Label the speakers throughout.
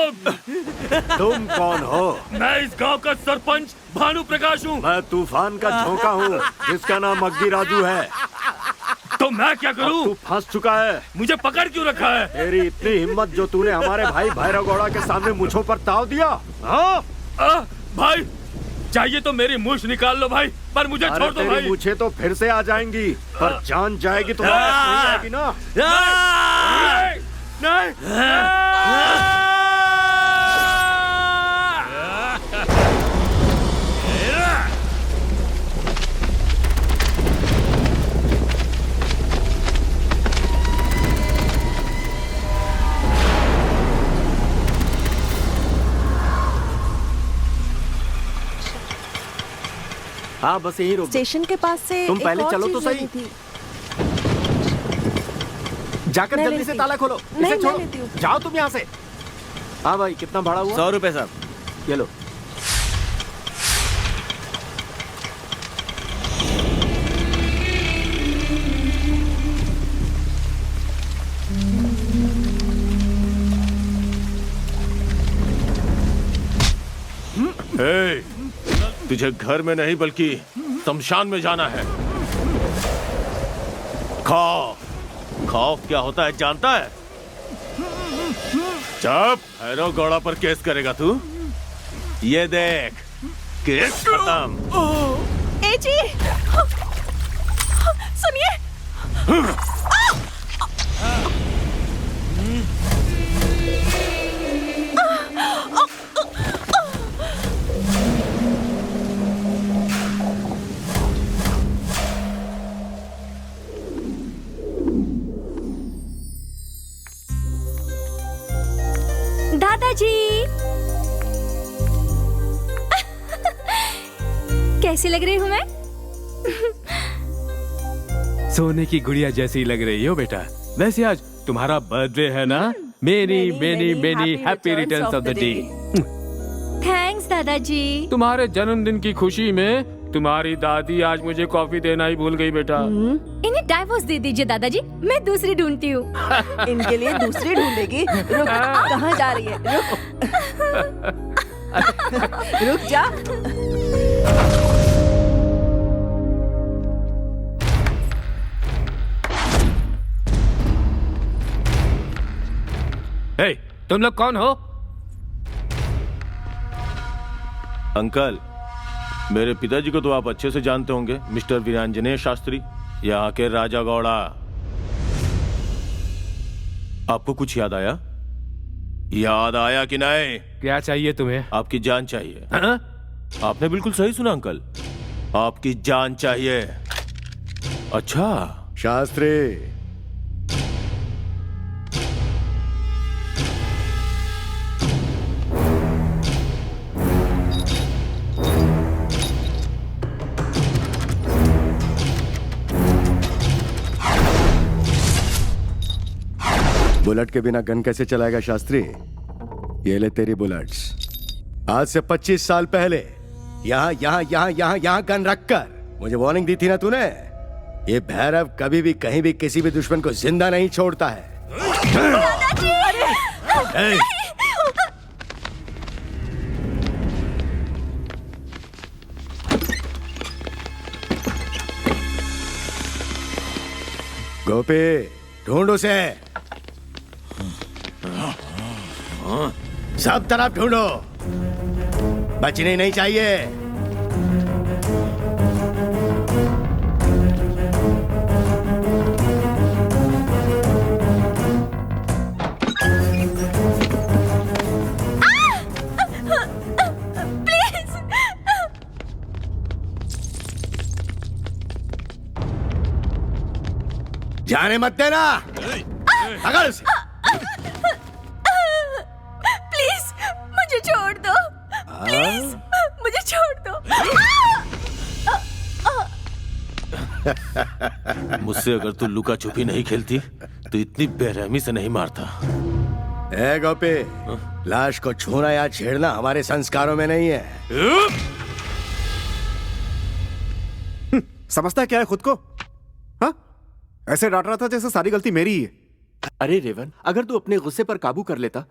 Speaker 1: लोग।
Speaker 2: तुम कौन हो?
Speaker 1: मैं इस गांव का सरपंच भानु प्रकाश हूँ।
Speaker 2: मैं तूफान का झोंका हूँ जिसका नाम मग्गी राजू है।
Speaker 1: तो मैं क्या करूँ?
Speaker 2: तू फंस चुका है।
Speaker 1: मुझे पकड़ क्यों रखा है?
Speaker 2: तेरी इतनी हिम्मत जो तूने हमारे भाई भैरव गौड़ा के सामने मुझों पर ताव दिया। हाँ?
Speaker 1: भाई चाहिए तो मेरी मूछ निकाल लो भाई, पर मुझे छोड़ दो भाई।
Speaker 2: मुझे तो फिर से आ जाएंगी, पर जान जाएगी तुम्हारी नहीं जाएगी ना।
Speaker 1: नहीं।
Speaker 2: हाँ बस यही रोक।
Speaker 3: स्टेशन के पास से
Speaker 2: तुम
Speaker 3: एक
Speaker 2: पहले
Speaker 3: और
Speaker 2: चलो
Speaker 3: चीज़
Speaker 2: तो सही।
Speaker 3: लेनी थी।
Speaker 2: जाकर
Speaker 3: मैं
Speaker 2: जल्दी
Speaker 3: लेती
Speaker 2: से
Speaker 3: हूँ।
Speaker 2: ताला खोलो।
Speaker 3: नहीं,
Speaker 2: इसे
Speaker 3: मैं
Speaker 2: छोड़ो।
Speaker 3: लेती हूँ।
Speaker 2: जाओ तुम यहाँ से। हाँ भाई कितना भाड़ा हुआ?
Speaker 4: 100 रुपए साहब।
Speaker 2: ये लो।
Speaker 1: हे, तुझे घर में नहीं बल्कि शमशान में जाना है। खौफ, खौफ क्या होता है जानता है? जब भैरव गौड़ा पर केस करेगा तू, ये देख केस खत्म।
Speaker 3: ए जी, सुनिए।
Speaker 5: दादाजी कैसी लग रही हूँ मैं?
Speaker 6: सोने की गुड़िया जैसी लग रही हो बेटा। वैसे आज तुम्हारा बर्थडे है ना? Many many many happy returns of the day.
Speaker 5: Thanks दादाजी।
Speaker 6: तुम्हारे जन्मदिन की खुशी में तुम्हारी दादी आज मुझे कॉफी देना ही भूल गई बेटा।
Speaker 5: इन्हें डाइवोर्स दे दीजिए दादाजी, मैं दूसरी ढूंढती हूँ।
Speaker 3: इनके लिए दूसरी ढूंढेगी। रुक, कहाँ जा रही है? रुक। रुक जा।
Speaker 6: हे, तुम लोग कौन हो?
Speaker 1: अंकल, मेरे पिताजी को तो आप अच्छे से जानते होंगे, मिस्टर वीरांजनेय शास्त्री, यहाँ के राजा गौड़ा। आपको कुछ याद आया? याद आया कि नहीं?
Speaker 6: क्या चाहिए तुम्हें?
Speaker 1: आपकी जान चाहिए।
Speaker 6: हाँ?
Speaker 1: आपने बिल्कुल सही सुना अंकल, आपकी जान चाहिए। अच्छा
Speaker 2: शास्त्री, बुलेट के बिना गन कैसे चलाएगा शास्त्री? ये ले तेरी बुलेट्स। आज से 25 साल पहले यहाँ यहाँ यहाँ यहाँ यहाँ गन रखकर मुझे वार्निंग दी थी ना तूने? ये भैरव कभी भी कहीं भी किसी भी दुश्मन को जिंदा नहीं छोड़ता है। गोपी, ढूंढ उसे। सब तरफ ढूंढो, बचने नहीं चाहिए। जाने मत देना। पकड़ उसे।
Speaker 5: प्लीज मुझे छोड़ दो, प्लीज मुझे छोड़ दो।
Speaker 1: मुझसे अगर तू लुका छुपी नहीं खेलती तो इतनी बेरहमी से नहीं मारता।
Speaker 2: ए गोपी, लाश को छूना या छेड़ना हमारे संस्कारों में नहीं है।
Speaker 7: समझता क्या है खुद को? हाँ, ऐसे डांट रहा था जैसे सारी गलती मेरी ही है।
Speaker 4: अरे रेवन, अगर तू अपने गुस्से पर काबू कर लेता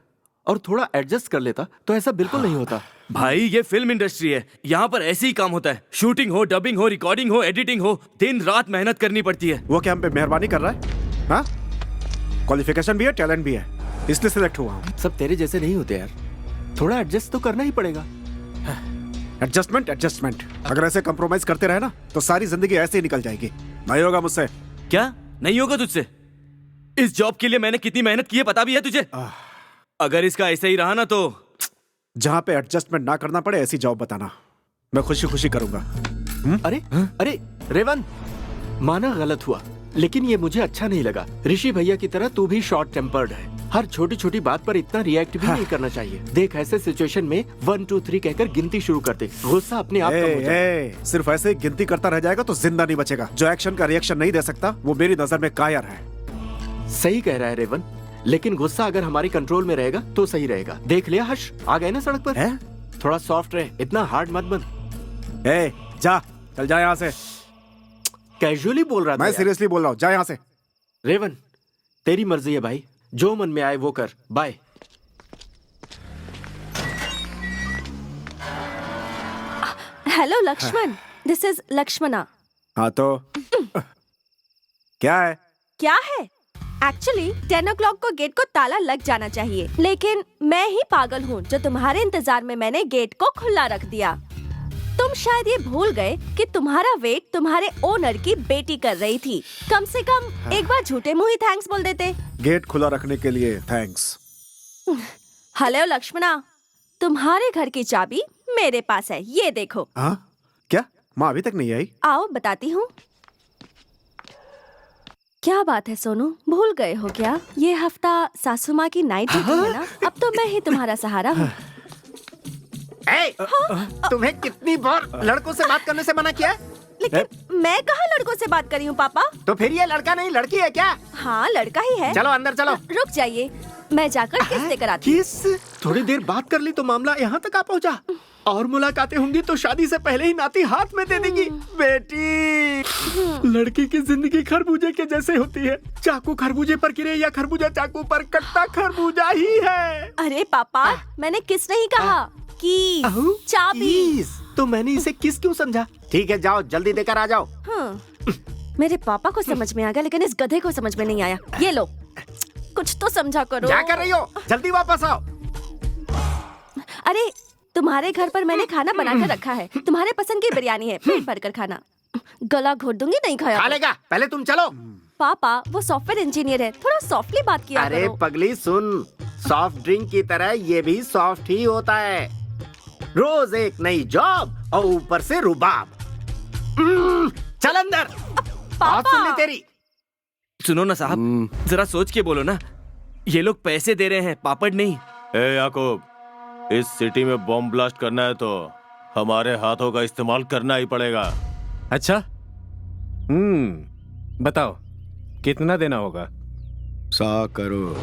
Speaker 4: और थोड़ा एडजस्ट कर लेता तो ऐसा बिल्कुल नहीं होता।
Speaker 8: भाई ये फिल्म इंडस्ट्री है, यहाँ पर ऐसे ही काम होता है। शूटिंग हो, डबिंग हो, रिकॉर्डिंग हो, एडिटिंग हो, दिन रात मेहनत करनी पड़ती है।
Speaker 7: वो क्या हम पे मेहरबानी कर रहा है? हाँ, क्वालिफिकेशन भी है, टैलेंट भी है, इसलिए सिलेक्ट हुआ हूँ।
Speaker 4: सब तेरे जैसे नहीं होते यार, थोड़ा एडजस्ट तो करना ही पड़ेगा।
Speaker 7: एडजस्टमेंट एडजस्टमेंट, अगर ऐसे कंप्रोमाइज करते रहे ना तो सारी जिंदगी ऐसे ही निकल जाएगी। नहीं होगा मुझसे।
Speaker 8: क्या नहीं होगा तुझसे? इस जॉब के लिए मैंने कितनी मेहनत की है पता भी है तुझे? अगर इसका ऐसे ही रहा ना तो
Speaker 7: जहाँ पे एडजस्टमेंट ना करना पड़े ऐसी जॉब बताना, मैं खुशी खुशी करूंगा।
Speaker 4: अरे अरे रेवन, माना गलत हुआ, लेकिन ये मुझे अच्छा नहीं लगा। ऋषि भैया की तरह तू भी शॉर्ट टेम्पर्ड है। हर छोटी छोटी बात पर इतना रिएक्ट भी नहीं करना चाहिए। देख ऐसे सिचुएशन में 1 2 3 कहकर गिनती शुरू कर दे, गुस्सा अपने आप कम हो जाए।
Speaker 7: सिर्फ ऐसे गिनती करता रह जाएगा तो जिंदा नहीं बचेगा। जो एक्शन का रिएक्शन नहीं दे सकता वो मेरी नजर में कायर है।
Speaker 4: सही कह रहा है रेवन, लेकिन गुस्सा अगर हमारी कंट्रोल में रहेगा तो सही रहेगा। देख लिया हर्ष, आ गए ना सड़क पर। थोड़ा सॉफ्ट रहे, इतना हार्ड मत बन।
Speaker 7: जा, चल जा यहाँ से।
Speaker 4: कैजुअली बोल रहा था
Speaker 7: मैं
Speaker 4: यार।
Speaker 7: सीरियसली बोल रहा हूँ, जा यहाँ से।
Speaker 4: रेवन, तेरी मर्जी है भाई, जो मन में आए वो कर। Bye.
Speaker 5: Hello Laxman, this is Laxmana.
Speaker 7: हाँ तो क्या है?
Speaker 5: क्या है? एक्चुअली 10 o'clock को गेट को ताला लग जाना चाहिए, लेकिन मैं ही पागल हूँ जो तुम्हारे इंतजार में मैंने गेट को खुला रख दिया। तुम शायद ये भूल गए कि तुम्हारा वेट तुम्हारे ओनर की बेटी कर रही थी। कम से कम एक बार झूठे मुंह ही थैंक्स बोल देते।
Speaker 7: गेट खुला रखने के लिए थैंक्स।
Speaker 5: हेलो लक्ष्मणा, तुम्हारे घर की चाबी मेरे पास है, ये देखो।
Speaker 7: हाँ क्या? माँ अभी तक नहीं आई?
Speaker 5: आओ बताती हूँ। क्या बात है सोनू, भूल गए हो क्या? ये हफ्ता सासू माँ की नाइट ड्यूटी है ना, अब तो मैं ही तुम्हारा सहारा हूँ।
Speaker 4: तुम्हें कितनी बार लड़कों से बात करने से मना किया है?
Speaker 5: लेकिन मैं कहाँ लड़कों से बात कर रही हूँ पापा।
Speaker 4: तो फिर ये लड़का नहीं लड़की है क्या?
Speaker 5: हाँ लड़का ही है।
Speaker 4: चलो अंदर चलो।
Speaker 5: रुक जाइए, मैं जाकर किस लेकर आती हूँ।
Speaker 4: किस? थोड़ी देर बात कर ली तो मामला यहाँ तक आ पहुँचा। और मुलाकातें होंगी तो शादी से पहले ही नाती हाथ में दे देंगी। बेटी, लड़की की जिंदगी खरबूजे के जैसे होती है। चाकू खरबूजे पर गिरे या खरबूजा चाकू पर, कट्टा खरबूजा ही है।
Speaker 5: अरे पापा, मैंने किस नहीं कहा, की चाबी।
Speaker 4: तो मैंने इसे किस क्यों समझा? ठीक है जाओ, जल्दी देकर आ जाओ।
Speaker 5: मेरे पापा को समझ में आ गया, लेकिन इस गधे को समझ में नहीं आया। ये लो, कुछ तो समझा करो।
Speaker 4: क्या कर रही हो? जल्दी वापस आओ।
Speaker 5: अरे तुम्हारे घर पर मैंने खाना बनाकर रखा है, तुम्हारे पसंद की बिरयानी है, पेट भरकर खाना। गला घोट दूंगी नहीं खाया
Speaker 4: खा
Speaker 5: तो।
Speaker 4: लेगा, पहले तुम चलो।
Speaker 5: पापा वो सॉफ्टवेयर इंजीनियर है, थोड़ा सॉफ्टली बात किया
Speaker 4: अरे
Speaker 5: करो।
Speaker 4: पगली सुन, सॉफ्ट ड्रिंक की तरह ये भी सॉफ्ट ही होता है। रोज एक नई जॉब और ऊपर से रुबाब। चल अंदर। बात सुन ली तेरी।
Speaker 8: सुनो ना साहब, जरा सोच के बोलो ना। ये लोग पैसे दे रहे हैं, पापड़ नहीं।
Speaker 1: ए याकूब, इस सिटी में बॉम्ब ब्लास्ट करना है तो हमारे हाथों का इस्तेमाल करना ही पड़ेगा।
Speaker 6: अच्छा, बताओ कितना देना होगा?
Speaker 2: 100 करोड़।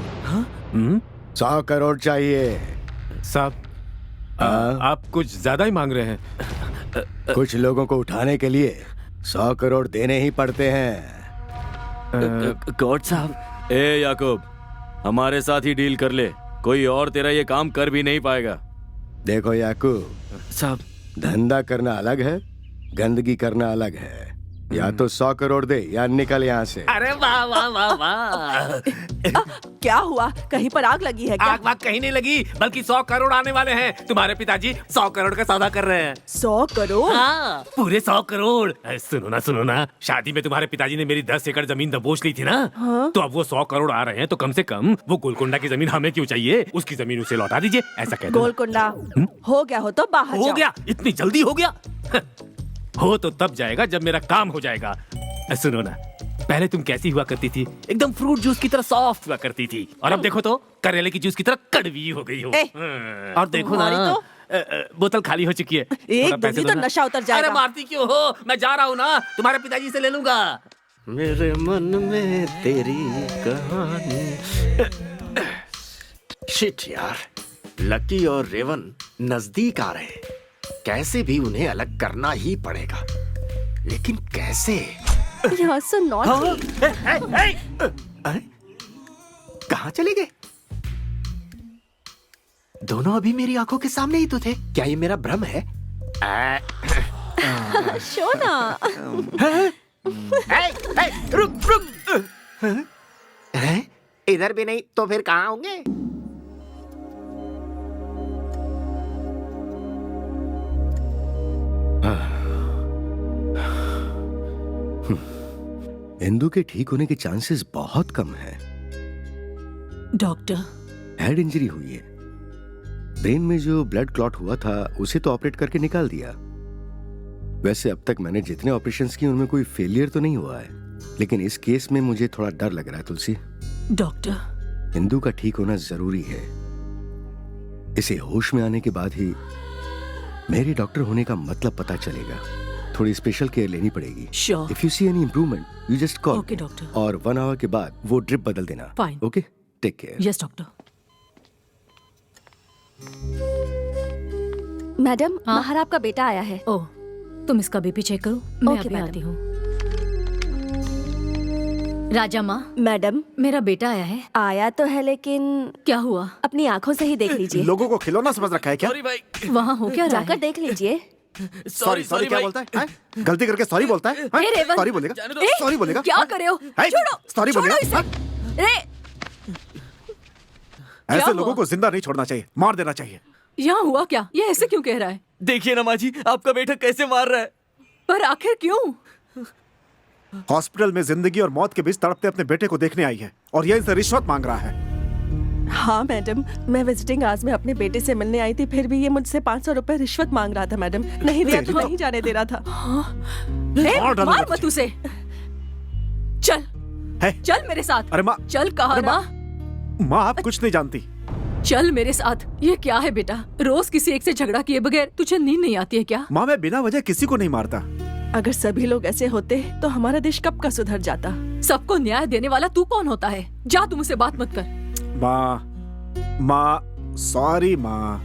Speaker 2: 100 करोड़ चाहिए
Speaker 6: साहब, आप कुछ ज्यादा ही मांग रहे हैं।
Speaker 2: कुछ लोगों को उठाने के लिए 100 करोड़ देने ही पड़ते हैं।
Speaker 8: गॉड साहब। ए याकूब, हमारे साथ ही डील कर ले, कोई और तेरा ये काम कर भी नहीं पाएगा।
Speaker 2: देखो याकूब
Speaker 8: साहब,
Speaker 2: धंधा करना अलग है, गंदगी करना अलग है। या तो 100 करोड़ दे या निकल यहाँ से।
Speaker 4: अरे वाह वाह वाह वाह।
Speaker 3: क्या हुआ, कहीं पर आग लगी है क्या?
Speaker 6: आग वाग कहीं नहीं लगी, बल्कि 100 करोड़ आने वाले हैं। तुम्हारे पिताजी 100 करोड़ का सौदा कर रहे हैं।
Speaker 3: 100 करोड़?
Speaker 6: हाँ, पूरे 100 करोड़। सुनो ना, शादी में तुम्हारे पिताजी ने मेरी 10 एकड़ जमीन दबोच ली थी ना। तो अब वो 100 करोड़ आ रहे हैं, तो कम से कम वो गोलकोंडा की जमीन हमें क्यों चाहिए? उसकी जमीन उसे लौटा दीजिए, ऐसा कहते हैं।
Speaker 3: गोलकुंडा हो गया हो तो बाहर
Speaker 6: हो
Speaker 3: जाओ।
Speaker 6: गया? इतनी जल्दी हो गया? हो तो तब जाएगा जब मेरा काम हो जाएगा। सुनो ना, पहले तुम कैसी हुआ करती थी? एकदम फ्रूट जूस की तरह सॉफ्ट हुआ करती थी, और अब देखो तो करेले की जूस की तरह कड़वी हो गई हो। और देखो ना, बोतल खाली हो चुकी है।
Speaker 3: एक
Speaker 6: थोड़ा पैसे
Speaker 3: दूंगी तो
Speaker 6: दो ना।
Speaker 3: नशा उतर जाएगा।
Speaker 6: अरे मारती क्यों हो? मैं जा रहा हूँ ना, तुम्हारे पिताजी से ले लूंगा।
Speaker 4: मेरे मन में तेरी कहानी। शिट यार, लकी और रेवन नजदीक आ रहे, कैसे भी उन्हें अलग करना ही पड़ेगा, लेकिन कैसे?
Speaker 5: You're so naughty.
Speaker 4: कहाँ चले गए? दोनों अभी मेरी आंखों के सामने ही तो थे। क्या ये मेरा भ्रम है?
Speaker 5: शोना।
Speaker 4: रुक रुक। इधर भी नहीं तो फिर कहाँ होंगे?
Speaker 2: इंदु के ठीक होने के चांसेस बहुत कम हैं।
Speaker 3: डॉक्टर,
Speaker 2: हेड इंजरी हुई है। ब्रेन में जो ब्लड क्लॉट हुआ था उसे तो ऑपरेट करके निकाल दिया। वैसे अब तक मैंने जितने ऑपरेशंस किए उनमें कोई फेलियर तो नहीं हुआ है, लेकिन इस केस में मुझे थोड़ा डर लग रहा है तुलसी।
Speaker 3: डॉक्टर,
Speaker 2: इंदु का ठीक होना जरूरी है। इसे होश में आने के बाद ही मेरे डॉक्टर होने का मतलब पता चलेगा। थोड़ी स्पेशल केयर लेनी पड़ेगी।
Speaker 3: Sure.
Speaker 2: If you see any improvement you just call.
Speaker 3: Okay, doctor.
Speaker 2: और 1 आवर के बाद वो ड्रिप बदल देना।
Speaker 3: Fine.
Speaker 2: Okay, take care.
Speaker 3: Yes doctor.
Speaker 5: Madam, बाहर आपका बेटा आया है।
Speaker 3: ओह, तुम इसका बीपी चेक करो, मैं
Speaker 5: Okay,
Speaker 3: अभी
Speaker 5: madam.
Speaker 3: आती हूँ। राजा माँ,
Speaker 5: मैडम,
Speaker 3: मेरा बेटा आया है।
Speaker 5: आया तो है लेकिन
Speaker 3: क्या हुआ?
Speaker 5: अपनी आंखों से ही देख लीजिए।
Speaker 7: लोगों को खिलौना समझ रखा है क्या?
Speaker 8: सॉरी भाई,
Speaker 3: वहाँ हो क्या रहा
Speaker 5: जाकर
Speaker 3: है?
Speaker 5: देख लीजिए।
Speaker 7: सॉरी सॉरी क्या बोलता है? हैं? गलती करके सॉरी बोलता है?
Speaker 3: ए, रेवंत।
Speaker 7: सॉरी बोलेगा?
Speaker 8: जाने दो।
Speaker 3: ए,
Speaker 7: सॉरी बोलेगा?
Speaker 3: क्या कर रहे हो?
Speaker 7: हैं?
Speaker 3: छोड़ो,
Speaker 7: सॉरी
Speaker 3: छोड़ो
Speaker 7: बोलेगा?
Speaker 3: इसे।
Speaker 7: हैं?
Speaker 3: रे,
Speaker 7: ऐसे
Speaker 3: हुआ?
Speaker 7: लोगों को जिंदा नहीं छोड़ना चाहिए, मार देना चाहिए।
Speaker 3: यहाँ हुआ क्या? ये ऐसे क्यों कह रहा है?
Speaker 8: देखिए ना माँ जी, आपका बेटा कैसे मार रहा है।
Speaker 3: पर आखिर क्यों?
Speaker 7: हॉस्पिटल में जिंदगी और मौत के बीच तड़पते अपने बेटे को देखने आई है और ये इनसे रिश्वत मांग रहा है।
Speaker 9: हाँ मैडम, मैं विजिटिंग आज में अपने बेटे से मिलने आई थी, फिर भी ये मुझसे 500 रुपए रिश्वत मांग रहा था मैडम। नहीं दिया तो नहीं जाने दे रहा था।
Speaker 3: ए,
Speaker 7: मार डालूंगा
Speaker 3: मार मत उसे। चल,
Speaker 7: है?
Speaker 3: चल मेरे साथ।
Speaker 7: अरे माँ,
Speaker 3: चल, कहा
Speaker 7: अरे
Speaker 3: ना।
Speaker 7: माँ आप कुछ नहीं जानती।
Speaker 3: चल मेरे साथ। ये क्या है बेटा? रोज किसी एक से झगड़ा किए बगैर तुझे नींद नहीं आती है क्या?
Speaker 7: माँ मैं बिना वजह किसी को नहीं मारता।
Speaker 9: अगर सभी लोग ऐसे होते तो हमारा देश कब का सुधर जाता।
Speaker 3: सबको न्याय देने वाला तू कौन होता है? जा, तुम मुझसे बात मत कर।
Speaker 7: माँ सॉरी माँ।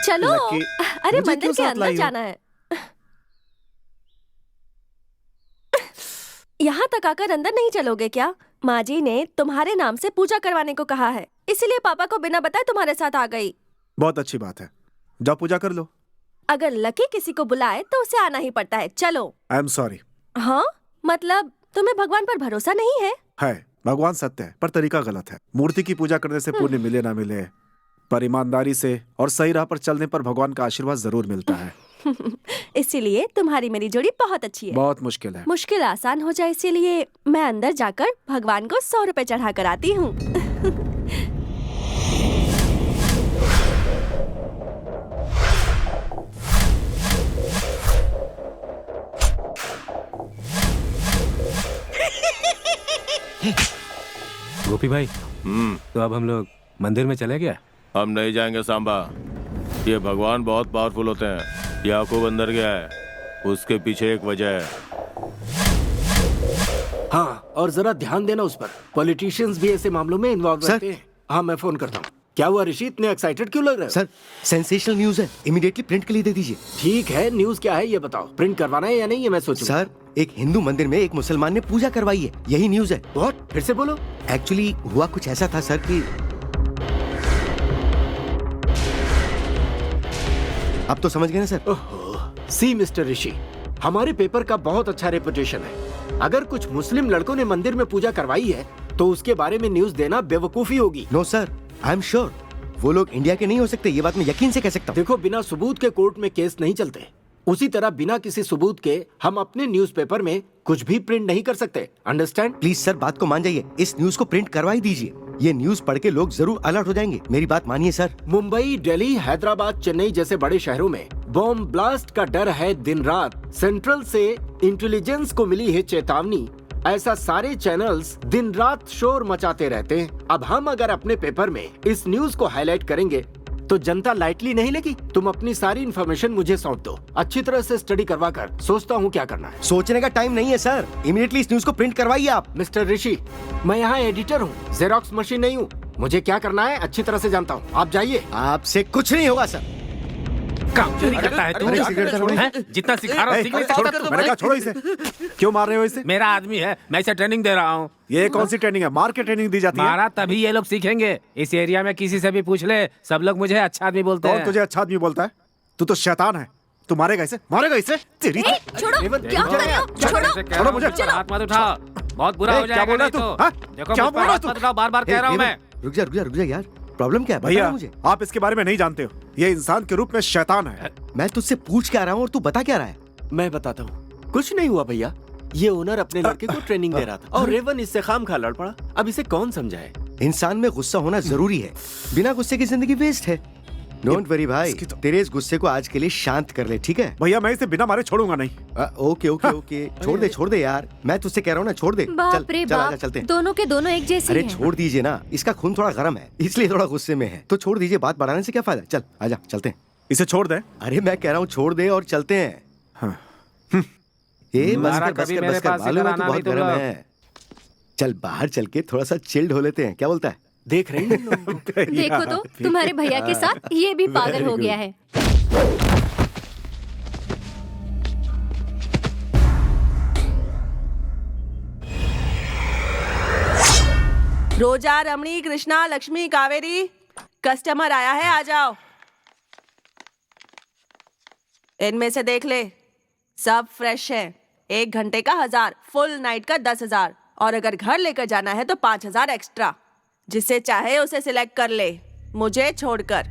Speaker 5: चलो,
Speaker 7: लकी,
Speaker 5: अरे
Speaker 7: मुझे
Speaker 5: मंदिर
Speaker 7: क्यों
Speaker 5: के
Speaker 7: साथ
Speaker 5: अंदर
Speaker 7: लाई हो?
Speaker 5: जाना है। यहाँ तक आकर अंदर नहीं चलोगे क्या? माँ जी ने तुम्हारे नाम से पूजा करवाने को कहा है, इसीलिए पापा को बिना बताए तुम्हारे साथ आ गई।
Speaker 7: बहुत अच्छी बात है, जाओ पूजा कर लो।
Speaker 5: अगर लकी किसी को बुलाए तो उसे आना ही पड़ता है। चलो।
Speaker 7: I am sorry.
Speaker 5: हाँ, मतलब तुम्हें भगवान पर भरोसा नहीं है?
Speaker 7: है, भगवान सत्य है पर तरीका गलत है। मूर्ति की पूजा करने से पुण्य मिले ना मिले, पर ईमानदारी से और सही राह पर चलने पर भगवान का आशीर्वाद जरूर मिलता है।
Speaker 5: इसीलिए तुम्हारी मेरी जोड़ी बहुत अच्छी है।
Speaker 7: बहुत मुश्किल है।
Speaker 5: मुश्किल आसान हो जाए इसीलिए मैं अंदर जाकर भगवान को 100 रुपए चढ़ा कर आती हूँ।
Speaker 6: गोपी भाई, तो अब हम लोग मंदिर में चले गया?
Speaker 1: हम नहीं जाएंगे सांबा। ये भगवान बहुत पावरफुल होते हैं। याकूब अंदर गया है, उसके पीछे एक वजह है।
Speaker 4: हाँ, और जरा ध्यान देना उस पर। पॉलिटिशियंस भी ऐसे मामलों में इन्वॉल्व
Speaker 2: सर?
Speaker 4: रहते हैं। हाँ, मैं फोन करता हूँ। क्या हुआ ऋषि, इतने एक्साइटेड क्यों लग रहे हो?
Speaker 2: सर, सेंसेशनल न्यूज है, इमीडिएटली प्रिंट के लिए दे दीजिए।
Speaker 4: ठीक है, न्यूज क्या है ये बताओ। प्रिंट करवाना है या नहीं ये मैं सोचूं।
Speaker 2: सर, एक हिंदू मंदिर में एक मुसलमान ने पूजा करवाई है, यही न्यूज है।
Speaker 4: व्हाट? फिर से बोलो।
Speaker 2: एक्चुअली हुआ कुछ ऐसा था सर कि अब तो समझ गए ना सर?
Speaker 4: ओहो, सी मिस्टर ऋषि, हमारे पेपर का बहुत अच्छा रेपुटेशन है। अगर कुछ मुस्लिम लड़कों ने मंदिर में पूजा करवाई है तो उसके बारे में न्यूज देना बेवकूफी होगी।
Speaker 2: No sir, I am sure वो लोग इंडिया के नहीं हो सकते, ये बात मैं यकीन से कह सकता हूँ।
Speaker 4: देखो, बिना सबूत के कोर्ट में केस नहीं चलते। उसी तरह बिना किसी सबूत के हम अपने न्यूज़पेपर में कुछ भी प्रिंट नहीं कर सकते। अंडरस्टैंड?
Speaker 2: प्लीज सर, बात को मान जाइए, इस न्यूज को प्रिंट करवा ही दीजिए। ये न्यूज पढ़ के लोग जरूर अलर्ट हो जाएंगे, मेरी बात मानिए सर।
Speaker 4: मुंबई, दिल्ली, हैदराबाद, चेन्नई जैसे बड़े शहरों में बॉम्ब ब्लास्ट का डर है दिन रात। सेंट्रल से इंटेलिजेंस को मिली है चेतावनी। ऐसा सारे चैनल्स दिन रात शोर मचाते रहते हैं। अब हम अगर अपने पेपर में इस न्यूज को हाईलाइट करेंगे तो जनता लाइटली नहीं लेगी। तुम अपनी सारी इन्फॉर्मेशन मुझे सौंप दो, अच्छी तरह से स्टडी करवा कर सोचता हूँ क्या करना है।
Speaker 2: सोचने का टाइम नहीं है सर, इमीडिएटली इस न्यूज को प्रिंट करवाइए आप।
Speaker 4: मिस्टर ऋषि, मैं यहाँ एडिटर हूँ, जेरोक्स मशीन नहीं हूँ। मुझे क्या करना है अच्छी तरह से जानता हूँ। आप जाइए।
Speaker 2: आपसे कुछ नहीं होगा सर।
Speaker 6: काम चोरी करता है तू?
Speaker 7: अरे, सिगरेट छोड़ो।
Speaker 6: हैं? जितना सिखा रहा हूँ, सीख नहीं सकता
Speaker 7: छोड़ो,
Speaker 6: तू?
Speaker 7: मैंने कहा छोड़ो इसे। क्यों मार रहे हो इसे?
Speaker 6: मेरा आदमी है, मैं इसे ट्रेनिंग दे रहा हूँ।
Speaker 7: ये कौन सी ट्रेनिंग है? मार के ट्रेनिंग दी जाती है?
Speaker 6: मारा तभी ये लोग सीखेंगे। इस एरिया में किसी से भी पूछ ले, सब लोग मुझे अच्छा आदमी बोलते
Speaker 7: कौन
Speaker 6: हैं।
Speaker 7: तुझे अच्छा आदमी बोलता है? तू तो शैतान है। तू मारेगा इसे, मारेगा इसे। तेरी
Speaker 5: ए, छोड़ो, क्या कर रहे हो? छोड़ो।
Speaker 6: छोड़ो मुझे, हाथ मत उठाओ, बहुत बुरा हो
Speaker 7: क्या
Speaker 6: जाएगा
Speaker 7: बोल रहा
Speaker 6: नहीं
Speaker 7: है
Speaker 6: तो।
Speaker 7: तू? हाँ?
Speaker 6: देखो
Speaker 7: क्या
Speaker 6: मुझ पर
Speaker 7: बोल रहा है
Speaker 6: हाथ
Speaker 7: तू?
Speaker 6: मत उठाओ, बार-बार कह रहा हूँ मैं।
Speaker 2: रुक जा यार, प्रॉब्लम क्या है? बता
Speaker 7: भैया
Speaker 2: ना मुझे।
Speaker 7: आप इसके बारे में नहीं जानते हो। ये इंसान के रूप में शैतान है।
Speaker 2: मैं तुझसे पूछ के आ रहा हूँ और तू बता क्या रहा है?
Speaker 4: मैं बताता हूँ। कुछ नहीं हुआ भैया, ये ओनर अपने लड़के को ट्रेनिंग दे रहा था और रेवन इससे खामखा लड़ पड़ा। अब इसे कौन समझाए?
Speaker 2: इंसान में गुस्सा होना जरूरी है, बिना गुस्से की जिंदगी वेस्ट है। डोंट वरी भाई, तेरे इस गुस्से को आज के लिए शांत कर ले, ठीक है?
Speaker 7: भैया मैं इसे बिना मारे छोड़ूंगा नहीं।
Speaker 2: ओके छोड़ दे यार, मैं तुझसे कह रहा हूँ ना, छोड़ दे।
Speaker 3: बाप रे
Speaker 2: चल आजा,
Speaker 3: बाप,
Speaker 2: चलते हैं।
Speaker 3: दोनों के दोनों एक जैसे
Speaker 2: अरे
Speaker 3: हैं।
Speaker 2: छोड़ दीजिए ना, इसका खून थोड़ा गर्म है इसलिए थोड़ा गुस्से में है, तो छोड़ दीजिए, बात बढ़ाने से क्या फायदा। चल आजा, चलते हैं।
Speaker 7: इसे छोड़ दे।
Speaker 2: अरे मैं कह रहा हूँ छोड़ दे और चलते हैं।
Speaker 7: हाँ।
Speaker 2: ये
Speaker 6: मारा कभी मेरे पास
Speaker 2: मालूम है
Speaker 6: इधर
Speaker 2: तू
Speaker 6: आना
Speaker 2: बहुत
Speaker 6: नहीं तुम
Speaker 2: गर्म
Speaker 6: लोग।
Speaker 2: है। चल बाहर चल के थोड़ा सा चिल्ड हो लेते हैं, क्या बोलता है?
Speaker 4: देख रहे हैं इन लोगों को?
Speaker 3: देखो तो तुम्हारे भैया के साथ ये भी पागल हो गया है।
Speaker 9: रोजा, रमणी, कृष्णा, लक्ष्मी, कावेरी, कस्टमर आया है, आ जाओ। इनमें से देख ले, सब फ्रेश है। 1 घंटे का 1000, फुल नाइट का 10,000 और अगर घर लेकर जाना है तो 5,000 एक्स्ट्रा। जिसे चाहे उसे सिलेक्ट कर ले, मुझे छोड़कर।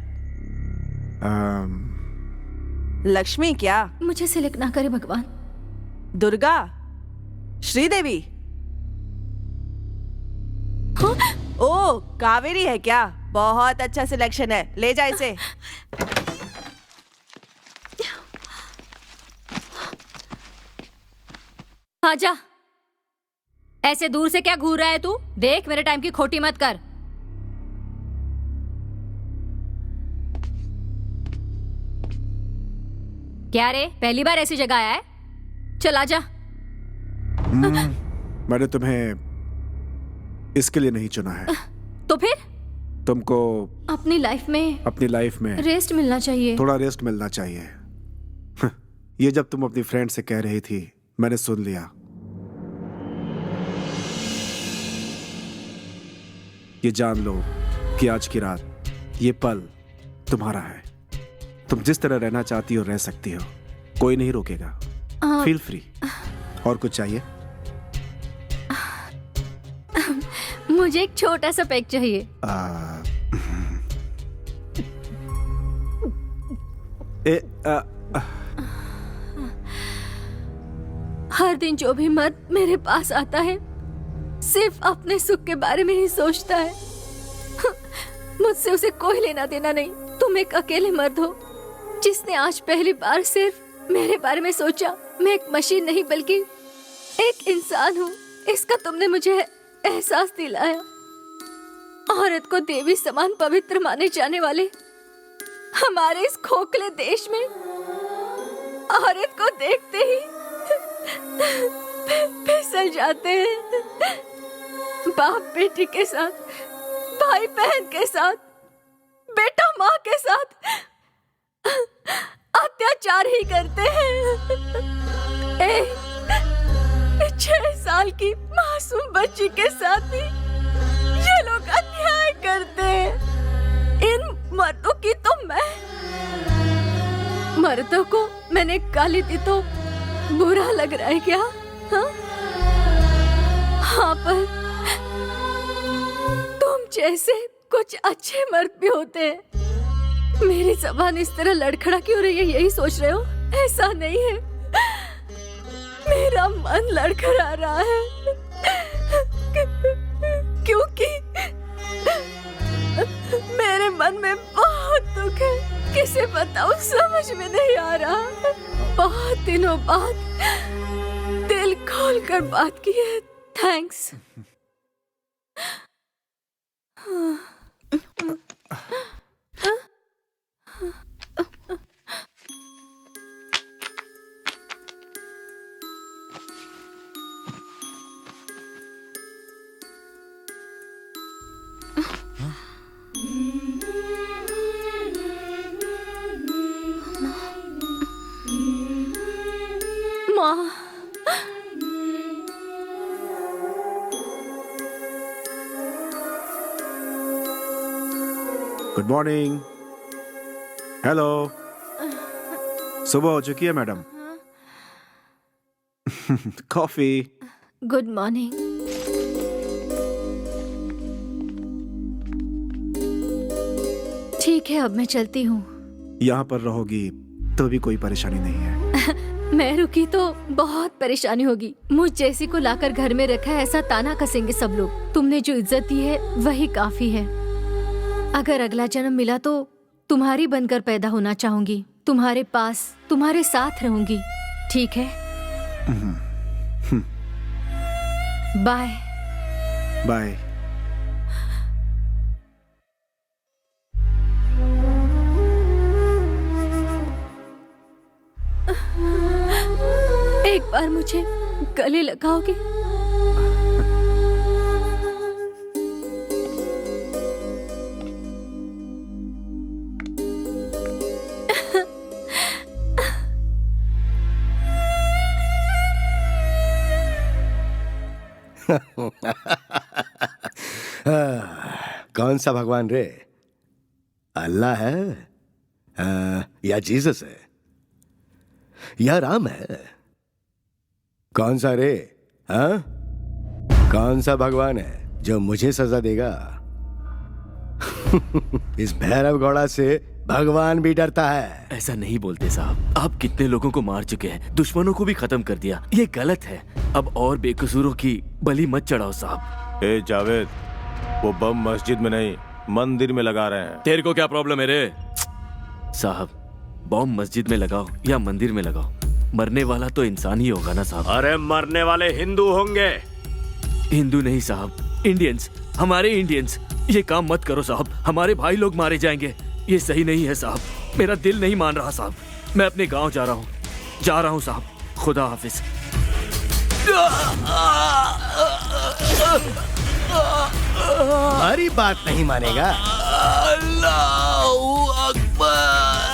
Speaker 9: लक्ष्मी क्या?
Speaker 3: मुझे सिलेक्ट ना करे भगवान।
Speaker 9: दुर्गा, श्रीदेवी, ओ कावेरी है क्या? बहुत अच्छा सिलेक्शन है, ले जा इसे।
Speaker 3: आजा, ऐसे दूर से क्या घूर रहा है तू? देख मेरे टाइम की खोटी मत कर। क्या रे, पहली बार ऐसी जगह आया है? चल आजा।
Speaker 7: मैंने तुम्हें इसके लिए नहीं चुना है।
Speaker 3: तो फिर?
Speaker 7: तुमको
Speaker 3: अपनी लाइफ में रेस्ट मिलना चाहिए।
Speaker 7: थोड़ा रेस्ट मिलना चाहिए। ये जब तुम अपनी फ्रेंड से कह रही थी, मैंने सुन लिया। ये जान लो कि आज की रात, ये पल तुम्हारा है। तुम जिस तरह रहना चाहती हो रह सकती हो, कोई नहीं रोकेगा। Feel free. और कुछ चाहिए?
Speaker 3: मुझे एक छोटा सा पैक चाहिए। हर दिन जो भी मर्द मेरे पास आता है सिर्फ अपने सुख के बारे में ही सोचता है। मुझसे उसे कोई लेना देना नहीं। तुम एक अकेले मर्द हो जिसने आज पहली बार सिर्फ मेरे बारे में सोचा। मैं एक मशीन नहीं बल्कि एक इंसान हूँ, इसका तुमने मुझे एहसास दिलाया। औरत को देवी समान पवित्र माने जाने वाले हमारे इस खोखले देश में औरत को देखते ही फिसल जाते हैं। बाप बेटी के साथ, भाई बहन के साथ, बेटा माँ के साथ अत्याचार ही करते हैं। 6 साल की मासूम बच्ची के साथ भी ये लोग अन्याय करते हैं। इन मर्दों की तो मर्दों को मैंने गाली दी तो बुरा लग रहा है क्या? हाँ पर तुम जैसे कुछ अच्छे मर्द भी होते हैं। मेरी जबान इस तरह लड़खड़ा क्यों रही है, यही सोच रहे हो? ऐसा नहीं है, मेरा मन लड़खड़ा रहा है क्योंकि मेरे मन में बहुत दुख है। किसे बताऊं, समझ में नहीं आ रहा। बहुत दिनों बाद दिल खोलकर बात की है। थैंक्स। माँ,
Speaker 7: गुड मॉर्निंग। हेलो। सुबह हो चुकी है मैडम। कॉफी।
Speaker 3: Good morning. ठीक है, अब मैं चलती हूँ।
Speaker 7: यहाँ पर रहोगी तो भी कोई परेशानी नहीं है।
Speaker 3: मैं रुकी तो बहुत परेशानी होगी। मुझ जैसी को लाकर घर में रखा है, ऐसा ताना कसेंगे सब लोग। तुमने जो इज्जत दी है वही काफी है। अगर अगला जन्म मिला तो तुम्हारी बनकर पैदा होना चाहूंगी, तुम्हारे पास, तुम्हारे साथ रहूंगी। ठीक है? बाय।
Speaker 7: बाय।
Speaker 3: एक बार मुझे गले लगाओगे?
Speaker 2: कौन सा भगवान रे? अल्लाह है या जीसस है या राम है? कौन सा रे? हाँ? कौन सा भगवान है जो मुझे सजा देगा? इस भैरव घोड़ा से भगवान भी डरता है।
Speaker 8: ऐसा नहीं बोलते साहब, आप कितने लोगों को मार चुके हैं, दुश्मनों को भी खत्म कर दिया। ये गलत है। अब और बेकसूरों की बलि मत चढ़ाओ साहब।
Speaker 1: ए जावेद, वो बम मस्जिद में नहीं मंदिर में लगा रहे हैं।
Speaker 8: तेरे को क्या प्रॉब्लम है रे? साहब, बम मस्जिद में लगाओ या मंदिर में लगाओ, मरने वाला तो इंसान ही होगा ना साहब।
Speaker 4: अरे मरने वाले हिंदू होंगे।
Speaker 8: हिंदू नहीं साहब, इंडियंस, हमारे इंडियंस। ये काम मत करो साहब, हमारे भाई लोग मारे जाएंगे। ये सही नहीं है साहब, मेरा दिल नहीं मान रहा साहब। मैं अपने गांव जा रहा हूँ साहब। खुदा हाफिज।
Speaker 2: हमारी बात नहीं मानेगा।
Speaker 8: अल्लाहू अकबर।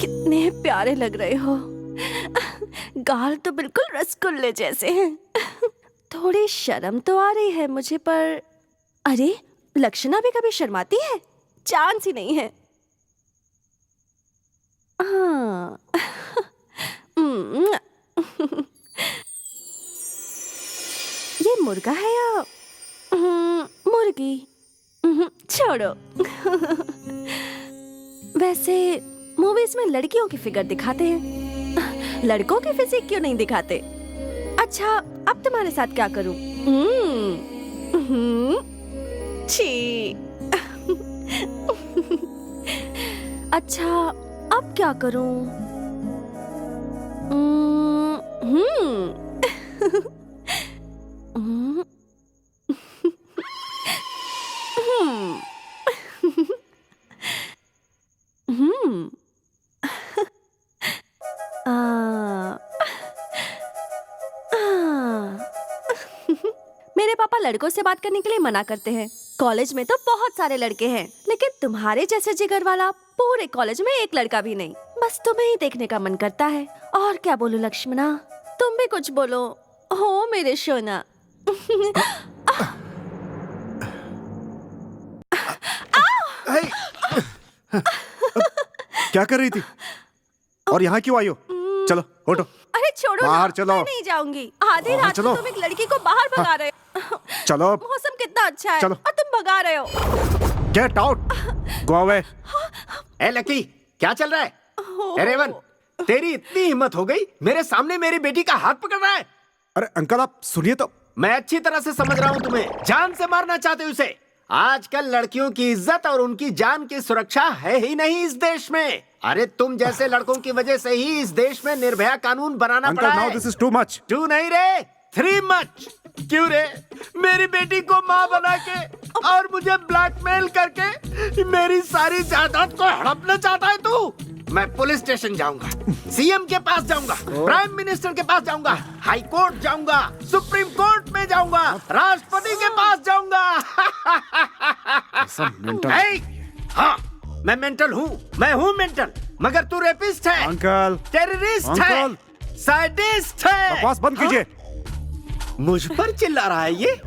Speaker 5: कितने प्यारे लग रहे हो। गाल तो बिल्कुल रसगुल्ले जैसे हैं। थोड़ी शर्म तो आ रही है मुझे, पर अरे लक्षणा भी कभी शर्माती है? चांस ही नहीं है। हाँ। ये मुर्गा है या मुर्गी? छोड़ो। वैसे मूवीज में लड़कियों की फिगर दिखाते हैं, लड़कों की फिजिक क्यों नहीं दिखाते? अच्छा, अब तुम्हारे साथ क्या करूं? छी। अच्छा, अब क्या करूं? मेरे पापा लड़कों से बात करने के लिए मना करते हैं। कॉलेज में तो बहुत सारे लड़के हैं, लेकिन तुम्हारे जैसे जिगर वाला पूरे कॉलेज में एक लड़का भी नहीं। बस तुम्हें ही देखने का मन करता है। और क्या बोलूं लक्ष्मणा, तुम भी कुछ बोलो। हो मेरे सोना।
Speaker 7: क्या कर रही थी और यहाँ क्यों आई हो? चलो उठो,
Speaker 5: अरे छोड़ो ना,
Speaker 7: बाहर चलो।
Speaker 5: मैं नहीं जाऊंगी। आधी
Speaker 7: बाहर
Speaker 5: रात को
Speaker 7: चलो।
Speaker 5: तुम एक लड़की को बाहर भगा रहे हो।
Speaker 7: चलो
Speaker 5: मौसम कितना अच्छा है
Speaker 7: चलो।
Speaker 5: और तुम भगा रहे हो।
Speaker 7: Get out, go away.
Speaker 4: ए लकी, क्या चल रहा है? ए रेवन, तेरी इतनी हिम्मत हो गई, मेरे सामने मेरी बेटी का हाथ पकड़ रहा है।
Speaker 7: अरे अंकल आप सुनिए तो।
Speaker 4: मैं अच्छी तरह से समझ रहा हूँ तुम्हें, जान से मारना चाहते हो उसे। आजकल लड़कियों की इज्जत और उनकी जान की सुरक्षा है ही नहीं इस देश में। अरे तुम जैसे लड़कों की वजह से ही इस देश में निर्भया कानून बनाना
Speaker 7: अंकल
Speaker 4: पड़ा
Speaker 7: नाउ
Speaker 4: है।
Speaker 7: This is too much.
Speaker 4: Two नहीं रे, 3 मच। क्यों रे? मेरी बेटी को माँ बना के और मुझे ब्लैकमेल करके मेरी सारी जायदाद को हड़पना चाहता है तू? मैं पुलिस स्टेशन जाऊंगा, सीएम के पास जाऊंगा, प्राइम मिनिस्टर के पास जाऊंगा, हाई कोर्ट जाऊंगा, सुप्रीम कोर्ट में जाऊंगा, राष्ट्रपति के पास जाऊंगा। नहीं, हाँ मैं मेंटल हूँ, मैं हूँ मेंटल, मगर तू रेपिस्ट है,
Speaker 7: अंकल,
Speaker 4: टेररिस्ट है,
Speaker 7: अंकल,
Speaker 4: साइडिस्ट है।
Speaker 7: बकवास बंद कीजिए।
Speaker 4: मुझ पर चिल्ला रहा है ये?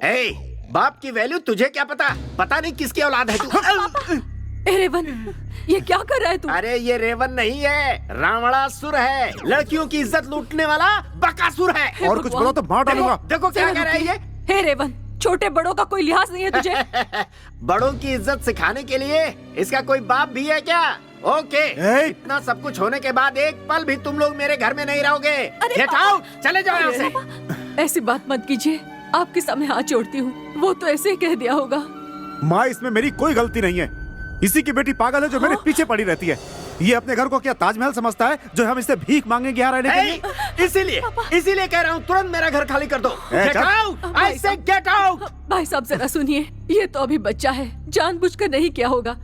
Speaker 4: ए, बाप की वैल्यू तुझे क्या पता? पता नहीं किसकी औलाद है तू।
Speaker 3: ए रेवन, ये क्या कर रहा है तू?
Speaker 4: अरे ये रेवन नहीं है, रावणासुर है, लड़कियों की इज्जत लूटने वाला बकासुर है।
Speaker 7: और कुछ बोलो तो मार डालूंगा।
Speaker 4: देखो क्या कह रहा है ये।
Speaker 3: हे रेवन, छोटे बड़ों का कोई लिहाज नहीं है तुझे?
Speaker 4: बड़ों की इज्जत सिखाने के लिए इसका कोई बाप भी है क्या? ओके, इतना सब कुछ होने के बाद एक पल भी तुम लोग मेरे घर में नहीं रहोगे। गेट आउट, चले जाओ यहाँ से।
Speaker 3: ऐसी बात मत कीजिए, आपके सामने हाथ जोड़ती हूँ। वो तो ऐसे ही कह दिया होगा।
Speaker 7: माँ इसमें मेरी कोई गलती नहीं है, इसी की बेटी पागल है जो मेरे पीछे पड़ी रहती है। ये अपने घर को क्या ताजमहल समझता है जो हम इससे भीख मांगेंगे यहाँ रहने के लिए?
Speaker 4: इसीलिए कह रहा हूँ तुरंत मेरा घर खाली कर दो। गेट आउट, आई से गेट आउट।
Speaker 3: भाई साहब जरा सुनिए, ये तो अभी बच्चा है, जानबूझकर नहीं किया होगा।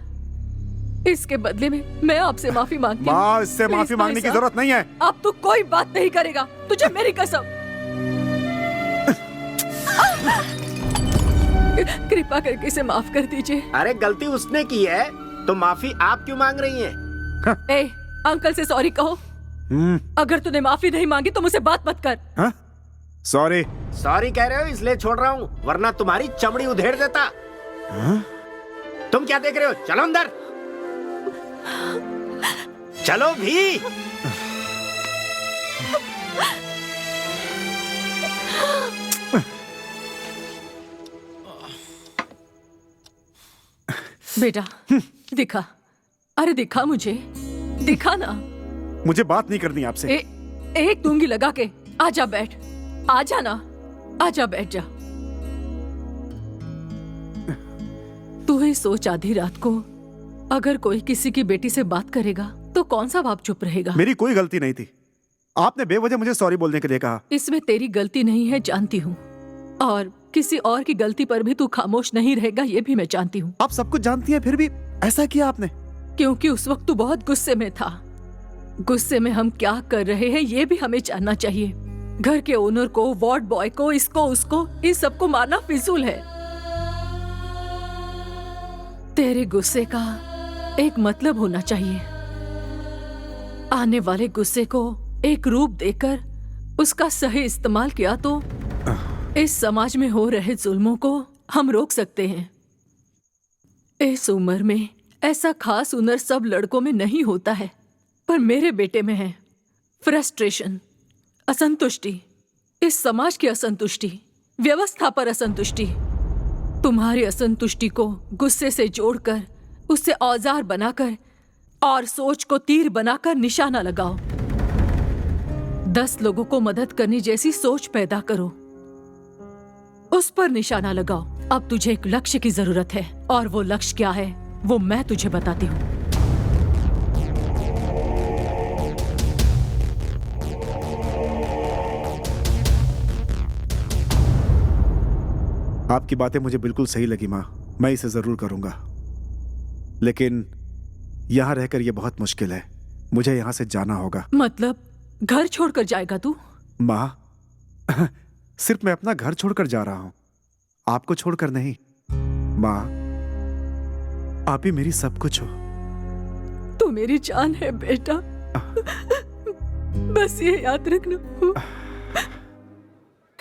Speaker 3: इसके बदले में मैं आपसे माफी मांगती हूँ।
Speaker 7: माँ इससे
Speaker 3: प्लीज
Speaker 7: माफी
Speaker 3: भाई
Speaker 7: मांगने की
Speaker 3: साहब,
Speaker 7: जरूरत नहीं है।
Speaker 3: अब तू कोई बात नहीं करेगा, तुझे मेरी कसम। कृपा करके इसे माफ कर दीजिए।
Speaker 4: अरे गलती उसने की है तो माफी आप क्यों मांग रही हैं?
Speaker 3: ए, अंकल से सॉरी कहो। अगर तूने माफी नहीं मांगी तो मुझसे बात मत कर।
Speaker 7: सॉरी।
Speaker 4: सॉरी कह रहे हो इसलिए छोड़ रहा हूँ, वरना तुम्हारी चमड़ी उधेड़ देता। तुम क्या देख रहे हो? चलो अंदर, चलो भी।
Speaker 3: बेटा दिखा, अरे दिखा मुझे, दिखा ना।
Speaker 7: मुझे बात नहीं करनी आपसे।
Speaker 3: एक दूंगी लगा के। आजा बैठ, आजा ना, आजा बैठ जा। तू ही सोच, आधी रात को अगर कोई किसी की बेटी से बात करेगा तो कौन सा बाप चुप रहेगा?
Speaker 7: मेरी कोई गलती नहीं थी, आपने बेवजह मुझे सॉरी बोलने के लिए कहा।
Speaker 3: इसमें तेरी गलती नहीं है जानती हूँ, और किसी और की गलती पर भी तू खामोश नहीं रहेगा ये भी मैं जानती हूँ।
Speaker 7: आप सब कुछ जानती हैं फिर भी ऐसा किया आपने?
Speaker 3: क्योंकि उस वक्त तू बहुत गुस्से में था। गुस्से में हम क्या कर रहे हैं ये भी हमें जानना चाहिए। घर के ओनर को, वार्ड बॉय को, इसको उसको, इन सबको मारना फिजूल है। तेरे गुस्से का एक मतलब होना चाहिए। आने वाले गुस्से को एक रूप देकर उसका सही इस्तेमाल किया तो इस समाज में हो रहे जुल्मों को हम रोक सकते हैं। इस उम्र में ऐसा खास हुनर सब लड़कों में नहीं होता है, पर मेरे बेटे में है। फ्रस्ट्रेशन, असंतुष्टि, इस समाज की असंतुष्टि, व्यवस्था पर असंतुष्टि। तुम्हारी असंतुष्टि को गुस्से से जोड़कर, उससे औजार बनाकर और सोच को तीर बनाकर निशाना लगाओ। 10 लोगों को मदद करने जैसी सोच पैदा करो, उस पर निशाना लगाओ। अब तुझे एक लक्ष्य की जरूरत है, और वो लक्ष्य क्या है वो मैं तुझे बताती हूँ।
Speaker 7: आपकी बातें मुझे बिल्कुल सही लगी माँ, मैं इसे जरूर करूंगा, लेकिन यहाँ रहकर यह बहुत मुश्किल है। मुझे यहाँ से जाना होगा।
Speaker 3: मतलब घर छोड़कर जाएगा तू?
Speaker 7: माँ सिर्फ मैं अपना घर छोड़कर जा रहा हूँ, आपको छोड़कर नहीं। माँ आप ही मेरी सब कुछ हो।
Speaker 3: तू मेरी जान है बेटा, बस ये याद रखना।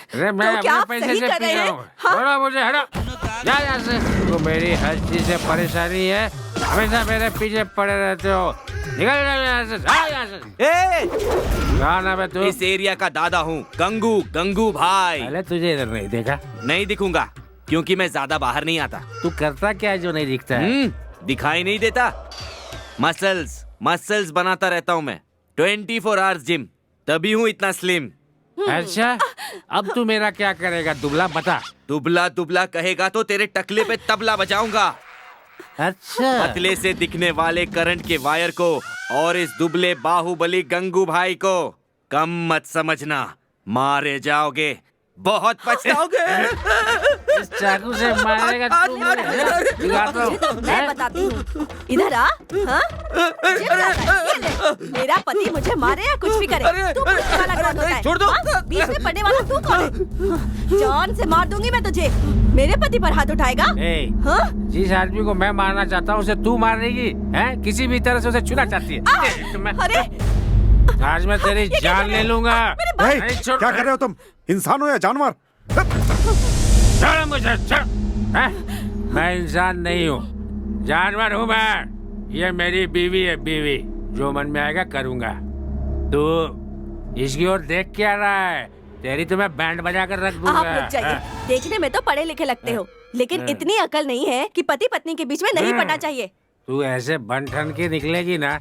Speaker 10: अरे मैं
Speaker 5: तो क्या आप
Speaker 10: अपने पैसे
Speaker 5: सही
Speaker 10: से
Speaker 5: कर
Speaker 10: पी
Speaker 5: रहे हैं?
Speaker 10: जाऊंगा।
Speaker 5: हाँ?
Speaker 10: छोड़ो मुझे, हटो, जा यहाँ से। तो मेरी हर चीज से परेशानी है, हमेशा मेरे पीछे पड़े रहते हो। निकल यहाँ से, जा यहाँ से।
Speaker 8: ए,
Speaker 10: कहाँ नाम है तू?
Speaker 8: इस एरिया का दादा हूँ, गंगू, गंगू भाई।
Speaker 10: पहले तुझे इधर नहीं देखा।
Speaker 8: नहीं दिखूंगा क्योंकि मैं ज्यादा बाहर नहीं आता।
Speaker 10: तू करता क्या है जो नहीं दिखता है?
Speaker 8: दिखाई नहीं देता। मसल्स मसल्स बनाता रहता हूँ मैं, 24 आवर्स जिम, तभी हूँ इतना स्लिम।
Speaker 10: अच्छा, अब तू मेरा क्या करेगा? दुबला बता।
Speaker 8: दुबला दुबला कहेगा तो तेरे टकले पे तबला बजाऊंगा।
Speaker 10: अच्छा,
Speaker 8: पतले से दिखने वाले करंट के वायर को और इस दुबले बाहुबली गंगू भाई को कम मत समझना, मारे जाओगे, बहुत पछताओगे।
Speaker 10: इस चाकू से मारेगा तू मुझे? दिखाता हूँ।
Speaker 5: तो मैं बताती हूँ। इधर आ। हाँ? जिम जाता है, ये ले। मेरा पति मुझे मारे या कुछ भी करे, तू पूछने वाला कौन होता है?
Speaker 8: छोड़ दो।
Speaker 5: हाँ? बीच में पड़ने वाला तू कौन है? जान से मार दूंगी मैं तुझे। मेरे पति पर हाथ उठाएगा? हाँ?
Speaker 10: जिस आदमी को मैं मारना चाहता हूँ उसे तू मारेगी? हैं? किसी भी तरह से उसे छूना चाहती है?
Speaker 5: अरे
Speaker 10: आज मैं तेरी जान ले लूंगा।
Speaker 7: क्या कर रहे हो तुम? इंसान हो या जानवर?
Speaker 10: छोड़ मुझे, छोड़। मैं इंसान नहीं हूँ, जानवर हूँ मैं। ये मेरी बीवी है, बीवी। जो मन में आएगा करूँगा। तू इसकी ओर देख क्या रहा है? तेरी तो मैं बैंड बजा कर रख दूंगा।
Speaker 5: आप रुक जाइए। देखने में तो पढ़े लिखे लगते हो, लेकिन इतनी अकल नहीं है कि पति पत्नी के बीच में नहीं पड़ना चाहिए।
Speaker 10: तू ऐसे बन ठन के निकलेगी ना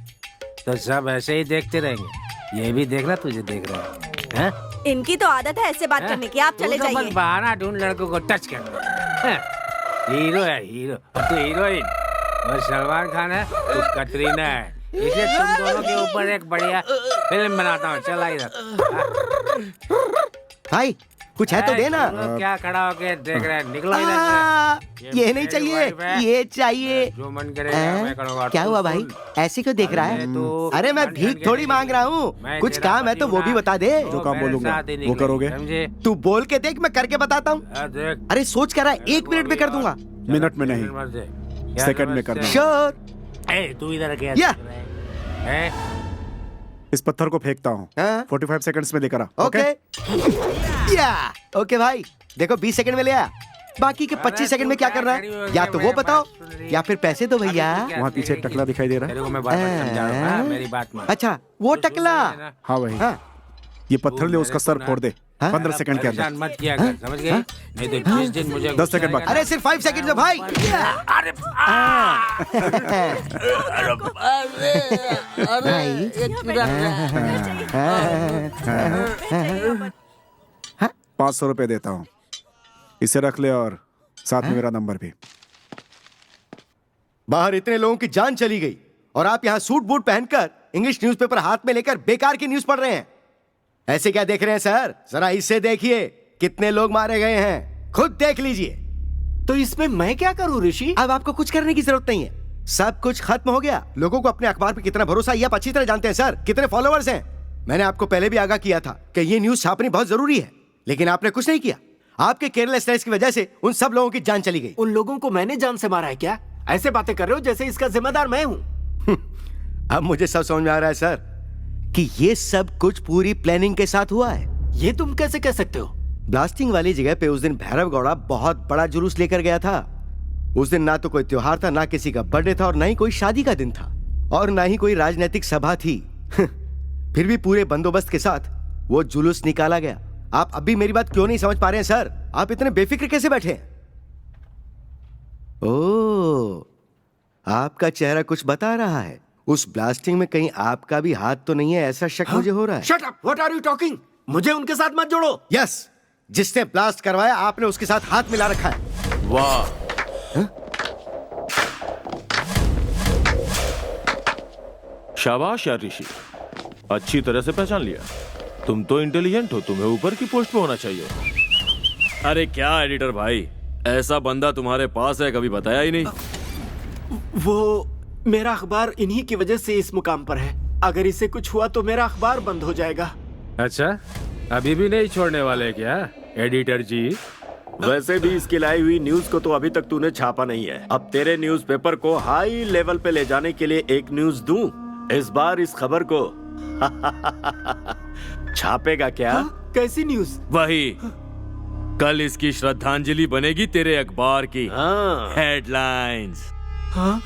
Speaker 10: तो सब ऐसे ही देखते रहेंगे। ये भी देखना, तुझे देख रहा है।
Speaker 5: इनकी तो आदत है ऐसे बात करने की। आप चले
Speaker 10: तू तो
Speaker 5: जाइए।
Speaker 10: बस बहाना ढूंढ लड़कों को टच करना। हीरो है हीरो, तू हीरोइन। और सलमान खान है, तू कटरीना है। इसलिए तुम दोनों के ऊपर एक बढ़िया फिल्म बनाता हूँ। चला इधर।
Speaker 2: भाई कुछ है तो देना।
Speaker 10: क्या खड़ा होके देख रहे हैं? निकलो इधर से।
Speaker 2: ये नहीं चाहिए, ये चाहिए।
Speaker 10: जो मन करेगा मैं करूँगा।
Speaker 2: क्या हुआ भाई, ऐसे क्यों देख रहा है? अरे मैं भीख थोड़ी मांग रहा हूँ, कुछ काम है तो वो भी बता दे।
Speaker 7: जो काम बोलूंगा वो करोगे?
Speaker 2: तू बोल के देख, मैं करके बताता हूँ। अरे सोच कर रहा है, 1 मिनट में कर दूंगा।
Speaker 7: मिनट में नहीं, सेकंड में करना।
Speaker 2: श्योर।
Speaker 10: तू इधर क्या
Speaker 2: या।
Speaker 10: देख रहा है?
Speaker 7: इस पत्थर को फेंकता हूँ, 45 सेकंड्स में लेकर आ।
Speaker 2: ओके या ओके भाई, देखो 20 सेकंड में ले आया। बाकी के 25 सेकंड में क्या करना है, या तो वो बताओ या फिर पैसे दो भैया।
Speaker 7: वहाँ पीछे एक टकला दिखाई दे रहा
Speaker 10: तेरे को मैं बार-बार समझा रहा हूँ, मेरी बात मान।
Speaker 2: अच्छा वो टकला।
Speaker 7: हाँ वही। ये पत्थर ले उसका सर फोड़ दे 15 सेकंड के
Speaker 10: परेशान
Speaker 7: अंदर।
Speaker 10: मत किया कर, समझ गए? नहीं तो जिस दिन मुझे
Speaker 7: 10 सेकंड बाकी।
Speaker 2: अरे सिर्फ 5 सेकंड में भाई।
Speaker 10: अरे
Speaker 2: भाई
Speaker 7: 500 रुपए देता हूँ, इसे रख ले और साथ में मेरा नंबर भी।
Speaker 2: बाहर इतने लोगों की जान चली गई और आप यहाँ सूट बूट पहनकर इंग्लिश न्यूज़पेपर हाथ में लेकर बेकार की न्यूज़ पढ़ रहे हैं। ऐसे क्या देख रहे हैं सर? जरा इससे देखिए कितने लोग मारे गए हैं, खुद देख लीजिए।
Speaker 4: तो इसमें मैं क्या करूं ऋषि?
Speaker 2: अब आपको कुछ करने की जरूरत नहीं है, सब कुछ खत्म हो गया। लोगों को अपने अखबार पे कितना भरोसा है ये आप अच्छी तरह जानते हैं सर। कितने फॉलोअर्स हैं? मैंने आपको पहले भी आगाह किया था कि ये न्यूज़ छापनी बहुत जरूरी है, लेकिन आपने कुछ नहीं किया। आपके केयरलेसनेस की वजह से उन सब लोगों की जान चली गई।
Speaker 4: उन लोगों को मैंने जान से मारा है क्या? ऐसे बातें कर रहे हो जैसे इसका जिम्मेदार मैं हूँ।
Speaker 2: अब मुझे सब समझ में आ रहा है सर कि ये सब कुछ पूरी प्लानिंग के साथ हुआ है।
Speaker 4: ये तुम कैसे कह सकते हो?
Speaker 2: ब्लास्टिंग वाली जगह पे उस दिन भैरव गौड़ा बहुत बड़ा जुलूस लेकर गया था। उस दिन ना तो कोई त्योहार था, ना किसी का बर्थडे था और ना ही कोई शादी का दिन था और ना ही कोई राजनीतिक सभा थी। फिर भी पूरे बंदोबस्त के साथ वो जुलूस निकाला गया। आप अभी मेरी बात क्यों नहीं समझ पा रहे हैं सर? आप इतने बेफिक्र कैसे बैठे हैं? ओह, आपका चेहरा कुछ बता रहा है। उस ब्लास्टिंग में कहीं आपका भी हाथ तो नहीं है, ऐसा शक मुझे हो रहा है।
Speaker 4: Shut up, what are you talking? मुझे उनके साथ मत जोड़ो।
Speaker 2: यस, जिसने ब्लास्ट करवाया आपने उसके साथ हाथ मिला रखा है।
Speaker 1: वाह, शाबाश यार ऋषि, अच्छी तरह से पहचान लिया। तुम तो इंटेलिजेंट हो, तुम्हें ऊपर की पोस्ट पे होना चाहिए।
Speaker 8: अरे क्या एडिटर भाई, ऐसा बंदा तुम्हारे पास है, कभी बताया ही नहीं।
Speaker 4: वो मेरा अखबार इन्हीं की वजह से इस मुकाम पर है। अगर इसे कुछ हुआ तो मेरा अखबार बंद हो जाएगा।
Speaker 10: अच्छा, अभी भी नहीं छोड़ने वाले क्या एडिटर जी?
Speaker 11: वैसे भी इसकी लाई हुई न्यूज को तो अभी तक तूने छापा नहीं है। अब तेरे न्यूज़पेपर को हाई लेवल पे ले जाने के लिए एक न्यूज दूं। इस बार इस खबर को छापेगा क्या?
Speaker 4: कैसी न्यूज?
Speaker 8: वही, कल इसकी श्रद्धांजलि बनेगी तेरे अखबार की।
Speaker 11: हाँ।
Speaker 8: हेडलाइंस।
Speaker 4: हाँ?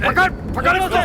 Speaker 11: पकड़ पकड़ उसे।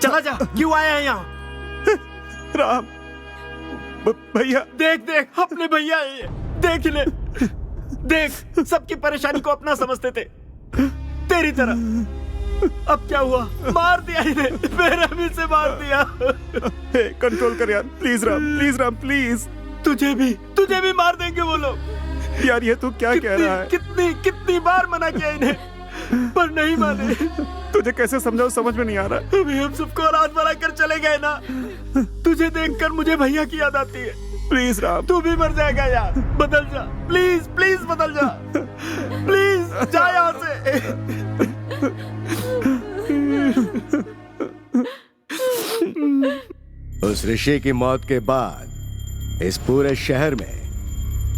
Speaker 4: चला जा, क्यों आया है यहाँ?
Speaker 7: राम भैया,
Speaker 4: देख देख अपने भैया है ये। देख ले, देख सबकी परेशानी को अपना समझते थे तेरी तरह। अब क्या हुआ? मार दिया इन्हें, बेरहमी से मार दिया।
Speaker 7: कंट्रोल कर यार, प्लीज राम प्लीज।
Speaker 4: तुझे भी मार देंगे वो लोग।
Speaker 7: यार ये तू क्या कह रहा है?
Speaker 4: कितनी बार मना किया इन्हें, पर नहीं माने।
Speaker 7: तुझे कैसे समझाऊं, समझ में नहीं आ रहा।
Speaker 4: अभी हम सबको रात भरा कर चले गए ना, तुझे देखकर मुझे भैया की याद आती है।
Speaker 7: प्लीज राम,
Speaker 4: तू भी मर जाएगा यार, बदल जा प्लीज, प्लीज बदल जा, प्लीज जा यहाँ से।
Speaker 2: उस ऋषि की मौत के बाद इस पूरे शहर में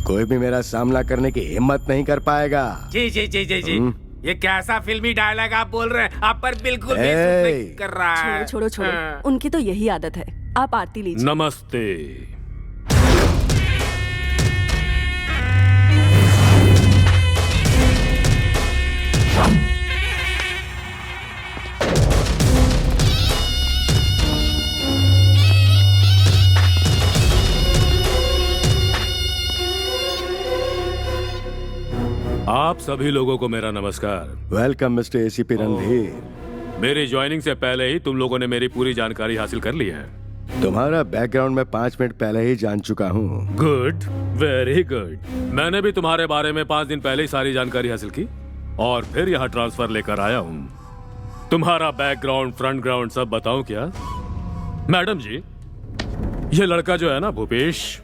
Speaker 2: कोई भी मेरा सामना करने की हिम्मत नहीं कर पाएगा।
Speaker 10: जी जी जी जी जी, ये कैसा फिल्मी डायलॉग आप बोल रहे हैं? आप पर बिल्कुल भी सूट नहीं कर रहा है।
Speaker 9: छोड़ो छोड़ो,
Speaker 10: हाँ।
Speaker 9: उनकी तो यही आदत है। आप आरती लीजिए।
Speaker 6: नमस्ते। आप सभी लोगों को मेरा नमस्कार।
Speaker 2: Welcome mister ACP Randhir.
Speaker 6: मेरी ज्वाइनिंग से पहले ही तुम लोगों ने मेरी पूरी जानकारी हासिल कर ली है।
Speaker 2: तुम्हारा बैकग्राउंड में 5 मिनट पहले ही जान चुका हूँ।
Speaker 6: Good, very good. मैंने भी तुम्हारे बारे में 5 दिन पहले ही सारी जानकारी हासिल की और फिर यहाँ ट्रांसफर लेकर आया हूँ। तुम्हारा बैकग्राउंड, फ्रंट ग्राउंड सब बताऊं क्या? मैडम जी, ये लड़का जो है ना भूपेश,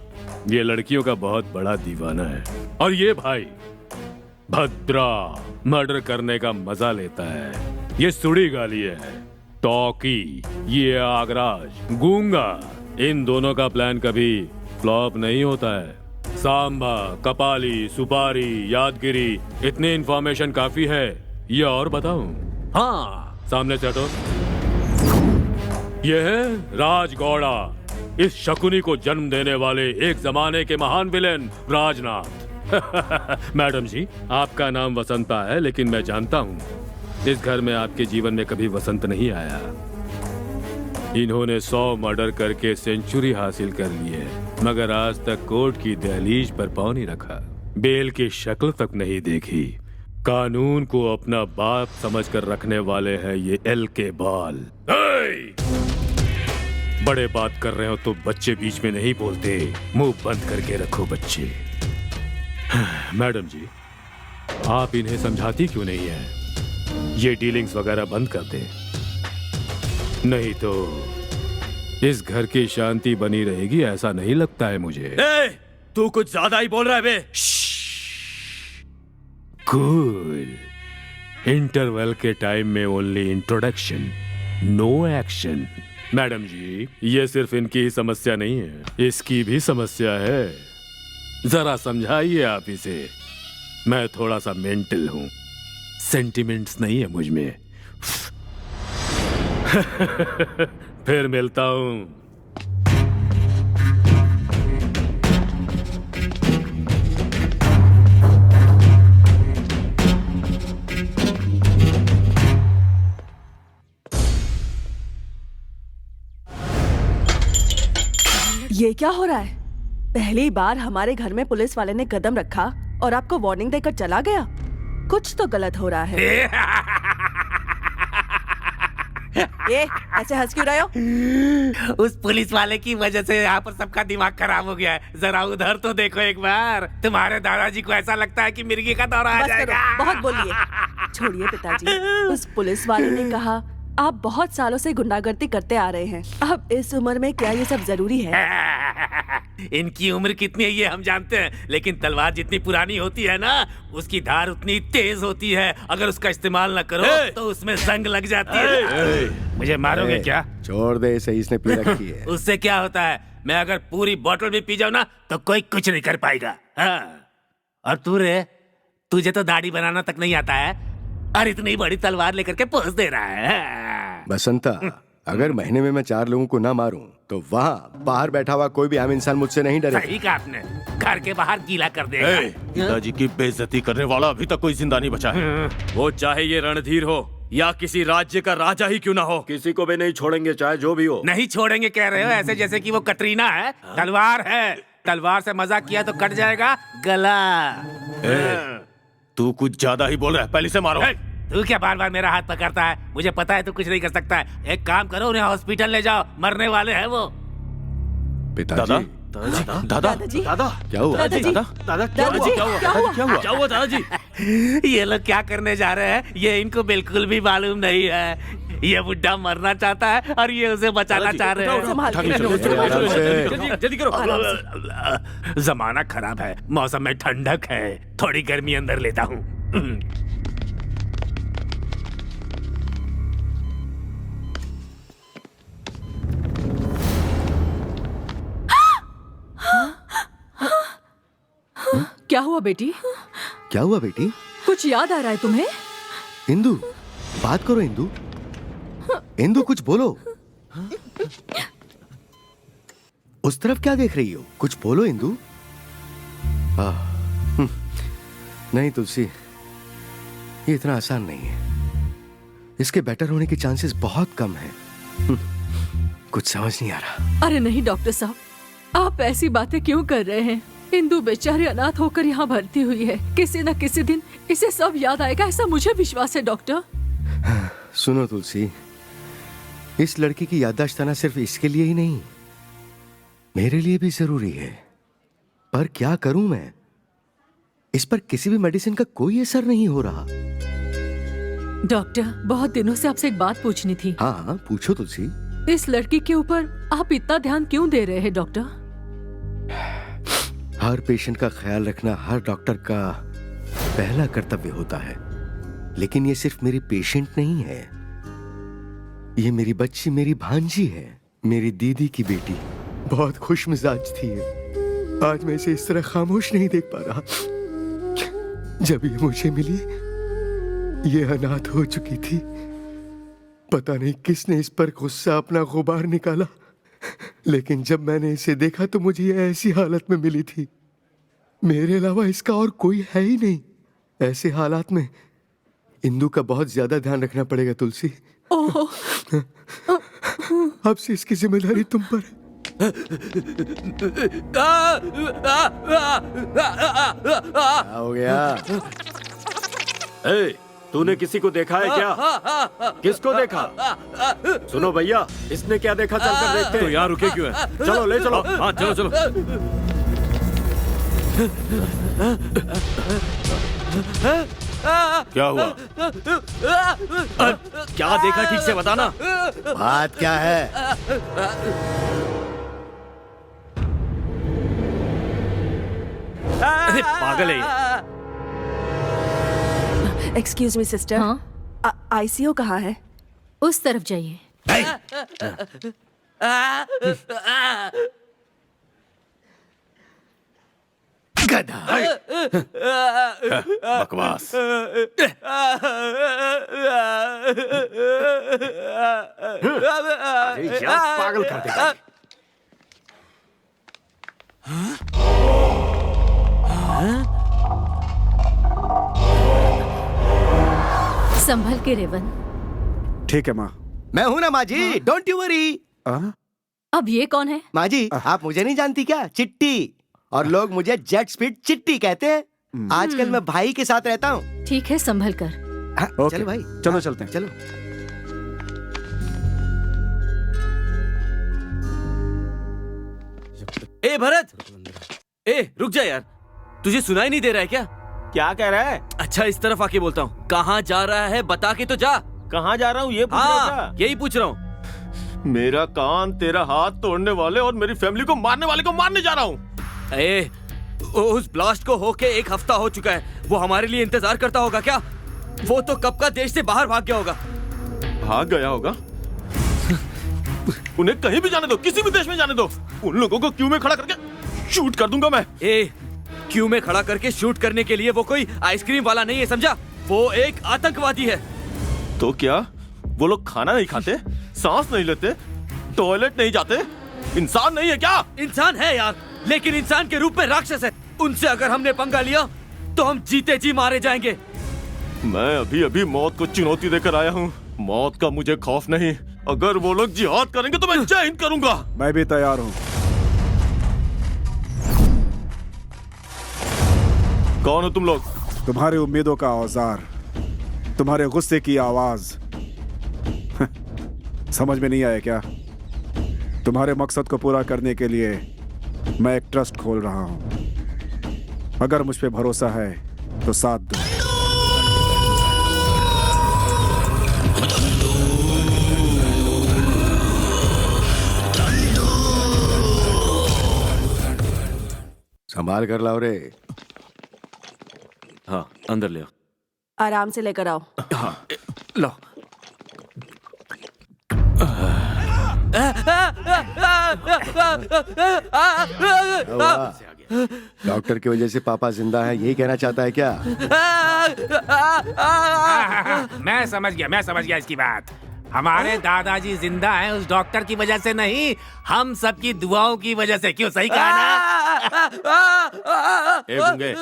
Speaker 6: ये लड़कियों का बहुत बड़ा दीवाना है। और ये भाई भद्रा मर्डर करने का मजा लेता है। ये सुड़ी गाली है। टॉकी, ये आगराज, गूंगा, इन दोनों का प्लान कभी फ्लॉप नहीं होता है। सांबा, कपाली, सुपारी, यादगिरी, इतनी इंफॉर्मेशन काफी है। ये और बताऊं? हाँ, सामने से हटो। यह है राजगौड़ा, इस शकुनी को जन्म देने वाले एक जमाने के महान विलेन राजनाथ। मैडम जी, आपका नाम वसंता है, लेकिन मैं जानता हूँ इस घर में आपके जीवन में कभी वसंत नहीं आया। इन्होंने 100 मर्डर करके सेंचुरी हासिल कर ली है, मगर आज तक कोर्ट की दहलीज पर पांव नहीं रखा, बेल की शक्ल तक नहीं देखी। कानून को अपना बाप समझकर रखने वाले हैं ये एल के बाल। बड़े बात कर रहे हो तो बच्चे बीच में नहीं बोलते, मुंह बंद करके रखो बच्चे। मैडम जी, आप इन्हें समझाती क्यों नहीं है? ये डीलिंग्स वगैरह बंद कर दे, नहीं तो इस घर की शांति बनी रहेगी ऐसा नहीं लगता है मुझे।
Speaker 8: तू कुछ ज्यादा ही बोल रहा है बे।
Speaker 6: कूल। इंटरवल के टाइम में only introduction, no action. Madam ji, ये सिर्फ इनकी ही समस्या नहीं है, इसकी भी समस्या है। जरा समझाइए आप इसे। मैं थोड़ा सा मेंटल हूं, सेंटिमेंट्स नहीं है मुझ में। फिर मिलता हूं।
Speaker 9: ये क्या हो रहा है? पहली बार हमारे घर में पुलिस वाले ने कदम रखा और आपको वार्निंग देकर चला गया। कुछ तो गलत हो रहा है। ये ऐसे हंस क्यों रहे हो?
Speaker 10: उस पुलिस वाले की वजह से यहाँ पर सबका दिमाग खराब हो गया है। जरा उधर तो देखो एक बार। तुम्हारे दादाजी को ऐसा लगता है कि मिर्गी का दौरा आ
Speaker 9: बस
Speaker 10: जाएगा।
Speaker 9: करो, बहुत बोलिए। छोड़िए पिताजी। उस पुलिस वाले ने कहा आप बहुत सालों से गुंडागर्दी करते आ रहे हैं, अब इस उम्र में क्या ये सब जरूरी है?
Speaker 10: इनकी उम्र कितनी है ये हम जानते हैं, लेकिन तलवार जितनी पुरानी होती है ना, उसकी धार उतनी तेज होती है। अगर उसका इस्तेमाल न करो तो उसमें जंग लग जाती है। मुझे मारोगे क्या?
Speaker 2: छोड़ दे, सही इसने पी रखी है।
Speaker 10: उससे क्या होता है? मैं अगर पूरी बोतल भी पी जाऊं ना तो कोई कुछ नहीं कर पाएगा। हाँ। और तू रे, तुझे तो दाढ़ी बनाना तक नहीं आता है और इतनी बड़ी तलवार लेकर के पोस दे रहा है।
Speaker 2: बसंता, अगर महीने में मैं 4 लोगों को ना मारूं तो वहाँ बाहर बैठा हुआ कोई भी आम इंसान मुझसे नहीं डरेगा।
Speaker 10: सही कहा आपने, घर के बाहर गीला कर देगा।
Speaker 1: पिताजी की बेइज्जती करने वाला अभी तक कोई जिंदा नहीं बचा है।
Speaker 8: वो चाहे ये रणधीर हो या किसी राज्य का राजा ही क्यों ना हो,
Speaker 11: किसी को भी नहीं छोड़ेंगे, चाहे जो भी हो।
Speaker 10: नहीं छोड़ेंगे कह रहे हो? ऐसे जैसे कि वो कटरीना है। तलवार है, तलवार से मजाक किया तो कट जाएगा गला।
Speaker 1: तू कुछ ज्यादा ही बोल रहा है, पहले से मारो।
Speaker 10: तू क्या बार बार मेरा हाथ पकड़ता है? मुझे पता है तू कुछ नहीं कर सकता है। एक काम करो, उन्हें हॉस्पिटल ले जाओ, मरने वाले हैं वो।
Speaker 2: पिताजी,
Speaker 1: दादा,
Speaker 9: दादाजी,
Speaker 2: क्या हुआ?
Speaker 9: दादाजी, दादाजी,
Speaker 8: क्या हुआ दादाजी?
Speaker 10: ये लोग क्या करने जा रहे हैं ये इनको बिल्कुल भी मालूम नहीं है। ये बुड्ढा मरना चाहता है और ये उसे बचाना चाह रहे हैं।
Speaker 8: जल्दी करो।
Speaker 10: जमाना खराब है, मौसम में ठंडक है, थोड़ी गर्मी अंदर लेता हूँ।
Speaker 12: क्या हुआ बेटी?
Speaker 2: क्या हुआ बेटी?
Speaker 12: कुछ याद आ रहा है तुम्हें?
Speaker 2: इंदु, बात करो इंदु। इंदु, कुछ बोलो। उस तरफ क्या देख रही हो? कुछ बोलो इंदु। नहीं तुलसी, ये इतना आसान नहीं है। इसके बेटर होने के चांसेस बहुत कम हैं। कुछ समझ नहीं आ रहा।
Speaker 12: अरे नहीं डॉक्टर साहब, आप ऐसी बातें क्यों कर रहे हैं? इंदु बेचारी अनाथ होकर यहाँ भर्ती हुई है। किसी न किसी दिन इसे सब याद आएगा, ऐसा मुझे विश्वास है डॉक्टर।
Speaker 2: सुनो तुलसी, इस लड़की की याददाश्त आना सिर्फ इसके लिए ही नहीं, मेरे लिए भी जरूरी है। पर क्या करूं मैं? इस पर किसी भी मेडिसिन का कोई असर नहीं हो रहा।
Speaker 12: डॉक्टर, बहुत दिनों से आपसे एक बात पूछनी थी।
Speaker 2: हाँ, पूछो तुलसी।
Speaker 12: इस लड़की के ऊपर आप इतना ध्यान क्यों दे रहे हैं डॉक्टर?
Speaker 2: हर पेशेंट का ख्याल रखना हर डॉक्टर का पहला कर्तव्य होता है, लेकिन ये सिर्फ मेरी पेशेंट नहीं है, ये मेरी बच्ची, मेरी भांजी है, मेरी दीदी की बेटी। बहुत खुश मिजाज थी। आज मैं इसे इस तरह खामोश नहीं देख पा रहा। जब ये मुझे मिली, ये अनाथ हो चुकी थी। पता नहीं किसने इस पर गुस्सा अपना गुबार निकाला, लेकिन जब मैंने इसे देखा तो मुझे ये ऐसी हालत में मिली थी। मेरे अलावा इसका और कोई है ही नहीं। ऐसे हालात में इंदु का बहुत ज्यादा ध्यान रखना पड़ेगा तुलसी। अब से इसकी जिम्मेदारी तुम पर है। क्या हो गया?
Speaker 11: ए, तूने किसी को देखा है क्या? किसको देखा? सुनो भैया, इसने क्या देखा चलकर देखते हैं।
Speaker 8: तो यहाँ रुके क्यों है?
Speaker 11: चलो ले चलो।
Speaker 8: हाँ चलो चलो।
Speaker 1: क्या हुआ?
Speaker 8: क्या देखा ठीक से बताना।
Speaker 2: बात क्या है?
Speaker 8: अरे पागल है ये।
Speaker 9: एक्सक्यूज मी सिस्टर,
Speaker 3: हाँ
Speaker 9: आईसीयू कहाँ है?
Speaker 3: उस तरफ जाइए।
Speaker 1: गधा। बकवास।
Speaker 11: अरे यार, पागल कर देगा।
Speaker 3: संभल के रेवन।
Speaker 7: ठीक है माँ।
Speaker 2: मैं हूं ना माँ जी, डोंट यू वरी।
Speaker 3: अब ये कौन है?
Speaker 2: माँ जी, आप मुझे नहीं जानती क्या? चिट्टी। और लोग मुझे जेट स्पीड चिट्टी कहते हैं। आजकल मैं भाई के साथ रहता हूँ।
Speaker 3: ठीक है, संभल कर।
Speaker 2: चलो भाई,
Speaker 7: चलो चलते हैं।
Speaker 2: चलो।
Speaker 8: ए भरत, ए रुक जा यार, तुझे सुनाई नहीं दे रहा है क्या?
Speaker 1: क्या कह रहा है?
Speaker 8: अच्छा इस तरफ आके बोलता हूँ, कहाँ जा रहा है बता के तो जा।
Speaker 1: कहाँ जा रहा हूँ ये पूछ रहा
Speaker 8: हाँ यही पूछ रहा हूँ।
Speaker 1: मेरा कान तेरा हाथ तोड़ने वाले और मेरी फैमिली को मारने वाले को मारने जा रहा हूँ।
Speaker 8: ए, उस ब्लास्ट को होके 1 हफ्ता हो चुका है, वो हमारे लिए इंतजार करता होगा क्या? वो तो कब का देश से बाहर भाग गया होगा।
Speaker 1: भाग गया होगा? उन्हें कहीं भी जाने दो, किसी भी देश में जाने दो, उन लोगों को क्यू में खड़ा करके शूट कर दूंगा मैं।
Speaker 8: ए, क्यू में खड़ा करके शूट करने के लिए वो कोई आइसक्रीम वाला नहीं है, समझा? वो एक आतंकवादी है।
Speaker 1: तो क्या वो लोग खाना नहीं खाते, सांस नहीं लेते, टॉयलेट नहीं जाते, इंसान नहीं है क्या?
Speaker 8: इंसान है यार, लेकिन इंसान के रूप में राक्षस है। उनसे अगर हमने पंगा लिया तो हम जीते जी मारे जाएंगे।
Speaker 1: मैं अभी अभी मौत को चुनौती देकर आया हूँ। मौत का मुझे खौफ नहीं। अगर वो लोग जिहाद करेंगे तो मैं जय हिंद करूंगा।
Speaker 7: मैं भी तैयार हूँ।
Speaker 1: कौन हो तुम लोग?
Speaker 7: तुम्हारी उम्मीदों का औजार, तुम्हारे गुस्से की आवाज। समझ में नहीं आया क्या? तुम्हारे मकसद को पूरा करने के लिए मैं एक ट्रस्ट खोल रहा हूं। अगर मुझ पे भरोसा है तो साथ दो।
Speaker 2: संभाल कर लाओ रे।
Speaker 8: हाँ अंदर ले आओ।
Speaker 9: आराम से लेकर आओ।
Speaker 8: हाँ लो।
Speaker 2: डॉक्टर की वजह से पापा जिंदा है, यही कहना चाहता है क्या?
Speaker 10: मैं समझ गया इसकी बात। हमारे दादाजी जिंदा हैं उस डॉक्टर की वजह से नहीं, हम सबकी दुआओं की वजह से। क्यों, सही कहा ना?
Speaker 1: ए गुंगे,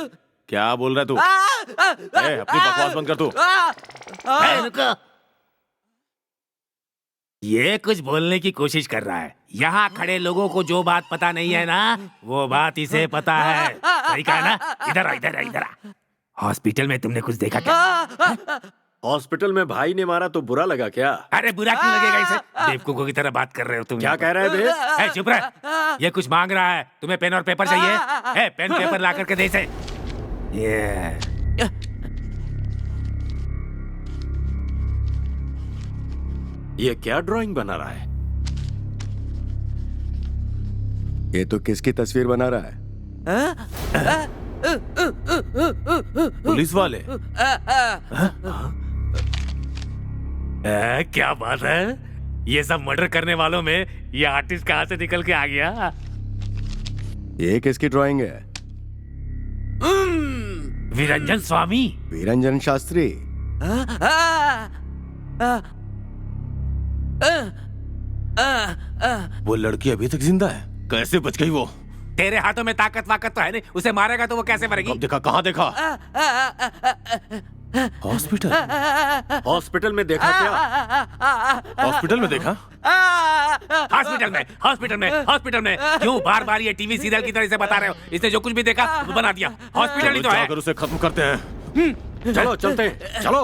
Speaker 1: क्या बोल रहा है तू? ए, अपनी बकवास बंद कर तू।
Speaker 10: रुको। ये कुछ बोलने की कोशिश कर रहा है। यहाँ खड़े लोगों को जो बात पता नहीं है ना, वो बात इसे पता है। सही कहा ना? इधर आ, इधर आ, इधर आ। हॉस्पिटल में तुमने कुछ देखा क्या?
Speaker 11: हॉस्पिटल में भाई ने मारा तो बुरा लगा क्या?
Speaker 10: अरे बुरा क्यों लगेगा इसे? बेवकूफों की तरह बात कर रहे हो तुम।
Speaker 11: क्या कह रहा है बे?
Speaker 10: ए, चुप रह। ये कुछ मांग रहा है। तुम्हें पेन और पेपर चाहिए? ए, पेन पेपर ला करके दे इसे।
Speaker 11: ये क्या ड्राइंग बना रहा है?
Speaker 2: ये तो किसकी तस्वीर बना रहा है?
Speaker 1: पुलिस वाले?
Speaker 10: क्या बात है? ये सब मर्डर करने वालों में ये आर्टिस्ट कहाँ से निकल के आ गया?
Speaker 2: ये किसकी ड्राइंग है?
Speaker 10: विरंजन स्वामी।
Speaker 2: वीरंजन शास्त्री।
Speaker 1: वो लड़की अभी तक जिंदा है? कैसे बच गई वो?
Speaker 10: तेरे हाथों में ताकत वाकत तो है नहीं, उसे मारेगा तो वो कैसे मरेगी?
Speaker 1: कब देखा, कहाँ देखा? हॉस्पिटल?
Speaker 11: हॉस्पिटल में देखा क्या?
Speaker 1: हॉस्पिटल में देखा?
Speaker 10: हॉस्पिटल में क्यों बार बार ये टीवी सीरियल की तरह से बता रहे हो? इसने जो कुछ भी देखा वो बना दिया। हॉस्पिटल ही तो है।
Speaker 1: जाकर उसे खत्म करते हैं।
Speaker 11: चलो चलते, चलो।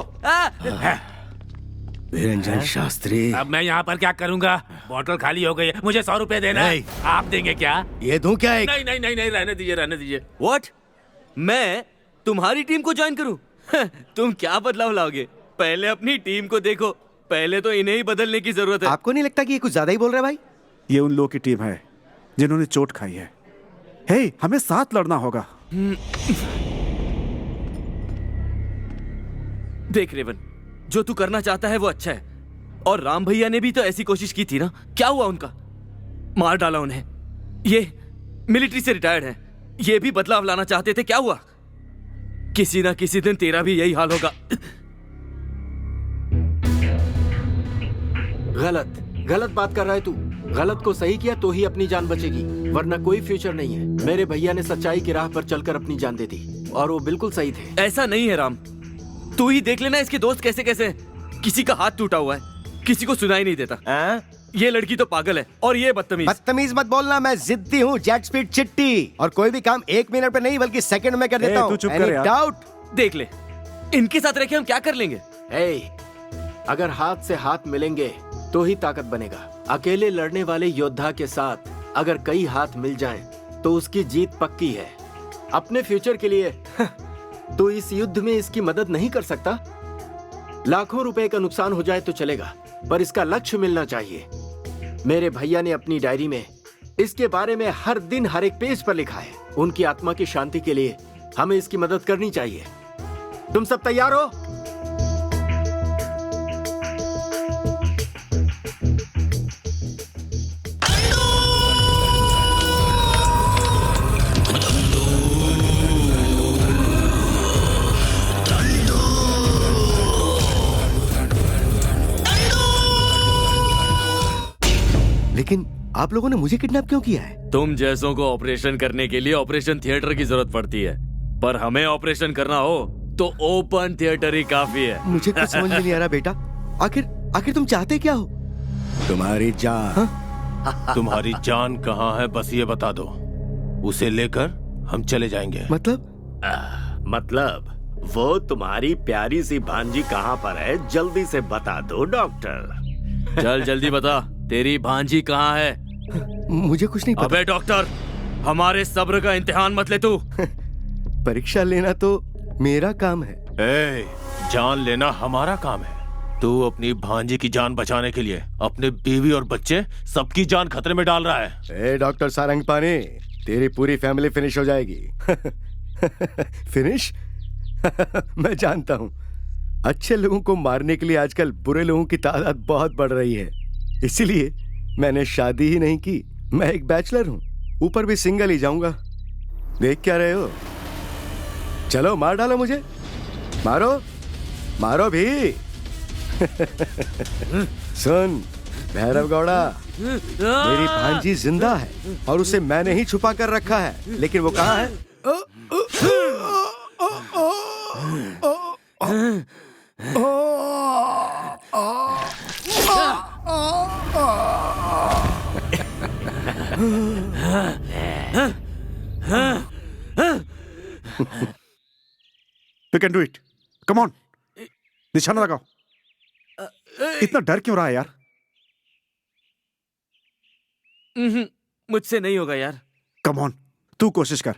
Speaker 2: निरंजन शास्त्री,
Speaker 10: अब मैं यहाँ पर क्या करूँगा? बोतल खाली हो गई है, मुझे 100 रुपए देना है। आप देंगे क्या?
Speaker 2: ये दूं क्या? एक
Speaker 10: नहीं नहीं नहीं नहीं, रहने दीजिए।
Speaker 8: व्हाट? मैं तुम्हारी टीम को ज्वाइन करूं? तुम क्या बदलाव लाओगे? पहले अपनी टीम को देखो, पहले तो इन्हें ही बदलने की जरूरत है।
Speaker 2: आपको नहीं लगता कि ये कुछ ज्यादा ही बोल रहा है भाई?
Speaker 7: ये उन लोगों की टीम है जिन्होंने चोट खाई है। हे, हमें साथ लड़ना होगा।
Speaker 8: देख रेवन, जो तू करना चाहता है वो अच्छा है, और राम भैया ने भी तो ऐसी कोशिश की थी ना। क्या हुआ उनका? मार डाला उन्हें। ये मिलिट्री से रिटायर्ड है, ये भी बदलाव लाना चाहते थे। क्या हुआ? किसी ना किसी दिन तेरा भी यही हाल होगा।
Speaker 4: गलत बात कर रहा है तू। गलत को सही किया तो ही अपनी जान बचेगी, वरना कोई फ्यूचर नहीं है। मेरे भैया ने सच्चाई की राह पर चलकर अपनी जान दे दी, और वो बिल्कुल सही थे।
Speaker 8: ऐसा नहीं है राम, तू ही देख लेना इसके दोस्त कैसे कैसे हैं। किसी का हाथ टूटा हुआ है, किसी को सुनाई नहीं देता। ये लड़की तो पागल है, और ये बदतमीज।
Speaker 2: बदतमीज मत बोलना, मैं जिद्दी हूँ, जेट स्पीड चिट्टी, और कोई भी काम 1 मिनट पे नहीं बल्कि सेकंड में कर देता हूँ।
Speaker 7: तू चुप कर यार।
Speaker 2: डाउट?
Speaker 8: देख ले, इनके साथ रह के हम क्या कर लेंगे?
Speaker 4: अगर हाथ से हाथ मिलेंगे तो ही ताकत बनेगा। अकेले लड़ने वाले योद्धा के साथ अगर कई हाथ मिल जाएं, तो उसकी जीत पक्की है। अपने फ्यूचर के लिए तो इस युद्ध में इसकी मदद नहीं कर सकता। लाखों रुपए का नुकसान हो जाए तो चलेगा, पर इसका लक्ष्य मिलना चाहिए। मेरे भैया ने अपनी डायरी में इसके बारे में हर दिन हर एक पेज पर लिखा है। उनकी आत्मा की शांति के लिए हमें इसकी मदद करनी चाहिए। तुम सब तैयार हो?
Speaker 2: लेकिन आप लोगों ने मुझे किडनैप क्यों किया है?
Speaker 8: तुम जैसों को ऑपरेशन करने के लिए ऑपरेशन थिएटर की जरूरत पड़ती है, पर हमें ऑपरेशन करना हो तो ओपन थिएटर ही काफी है।
Speaker 2: मुझे कुछ समझ में नहीं आ रहा बेटा। आखिर तुम चाहते क्या हो? तुम्हारी जान।
Speaker 1: तुम्हारी जान कहाँ है बस ये बता दो, उसे लेकर हम चले जाएंगे।
Speaker 11: मतलब वो तुम्हारी प्यारी सी भांजी कहाँ पर है, जल्दी से बता दो डॉक्टर।
Speaker 8: चल जल्दी बता, तेरी भांजी कहाँ है?
Speaker 2: मुझे कुछ नहीं पता।
Speaker 8: अबे डॉक्टर, हमारे सब्र का इम्तिहान मत ले तू।
Speaker 2: परीक्षा लेना तो मेरा काम है।
Speaker 1: जान लेना हमारा काम है। तू अपनी भांजी की जान बचाने के लिए अपने बीवी और बच्चे सबकी जान खतरे में डाल रहा है।
Speaker 2: डॉक्टर सारंग पानी, तेरी पूरी फैमिली फिनिश हो जाएगी। फिनिश? मैं जानता हूँ। अच्छे लोगों को मारने के लिए आजकल बुरे लोगों की तादाद बहुत बढ़ रही है, इसीलिए मैंने शादी ही नहीं की। मैं एक बैचलर हूँ, ऊपर भी सिंगल ही जाऊंगा। देख क्या रहे हो? चलो मार डालो मुझे, मारो भी। सुन भैरव गौड़ा, मेरी भांजी जिंदा है और उसे मैंने ही छुपा कर रखा है, लेकिन वो कहाँ है?
Speaker 7: You can do it. Come on. निशाना लगाओ। इतना डर क्यों रहा है यार?
Speaker 8: मुझसे नहीं होगा यार।
Speaker 7: Come on, तू कोशिश कर।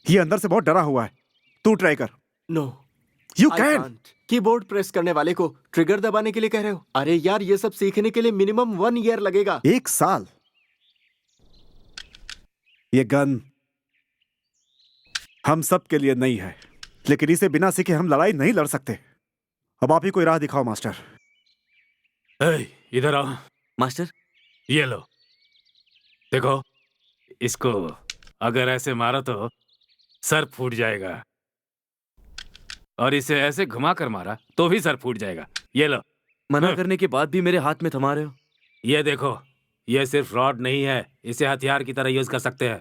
Speaker 7: ये अंदर से बहुत डरा हुआ है, तू ट्राई कर।
Speaker 4: No,
Speaker 7: You can.
Speaker 4: Keyboard press करने वाले को ट्रिगर दबाने के लिए कह रहे हो? अरे यार, ये सब सीखने के लिए मिनिमम 1 ईयर लगेगा।
Speaker 7: 1 साल? ये गन हम सब के लिए नहीं है, लेकिन इसे बिना सीखे हम लड़ाई नहीं लड़ सकते। अब आप ही कोई राह दिखाओ मास्टर।
Speaker 10: इधर आओ
Speaker 8: मास्टर।
Speaker 10: ये लो, देखो इसको अगर ऐसे मारा तो सर फूट जाएगा, और इसे ऐसे घुमा कर मारा तो भी सर फूट जाएगा। ये लो।
Speaker 8: मना करने के बाद भी मेरे हाथ में थमा रहे हो।
Speaker 6: ये देखो, ये सिर्फ रॉड नहीं है, इसे हथियार की तरह यूज कर सकते हैं।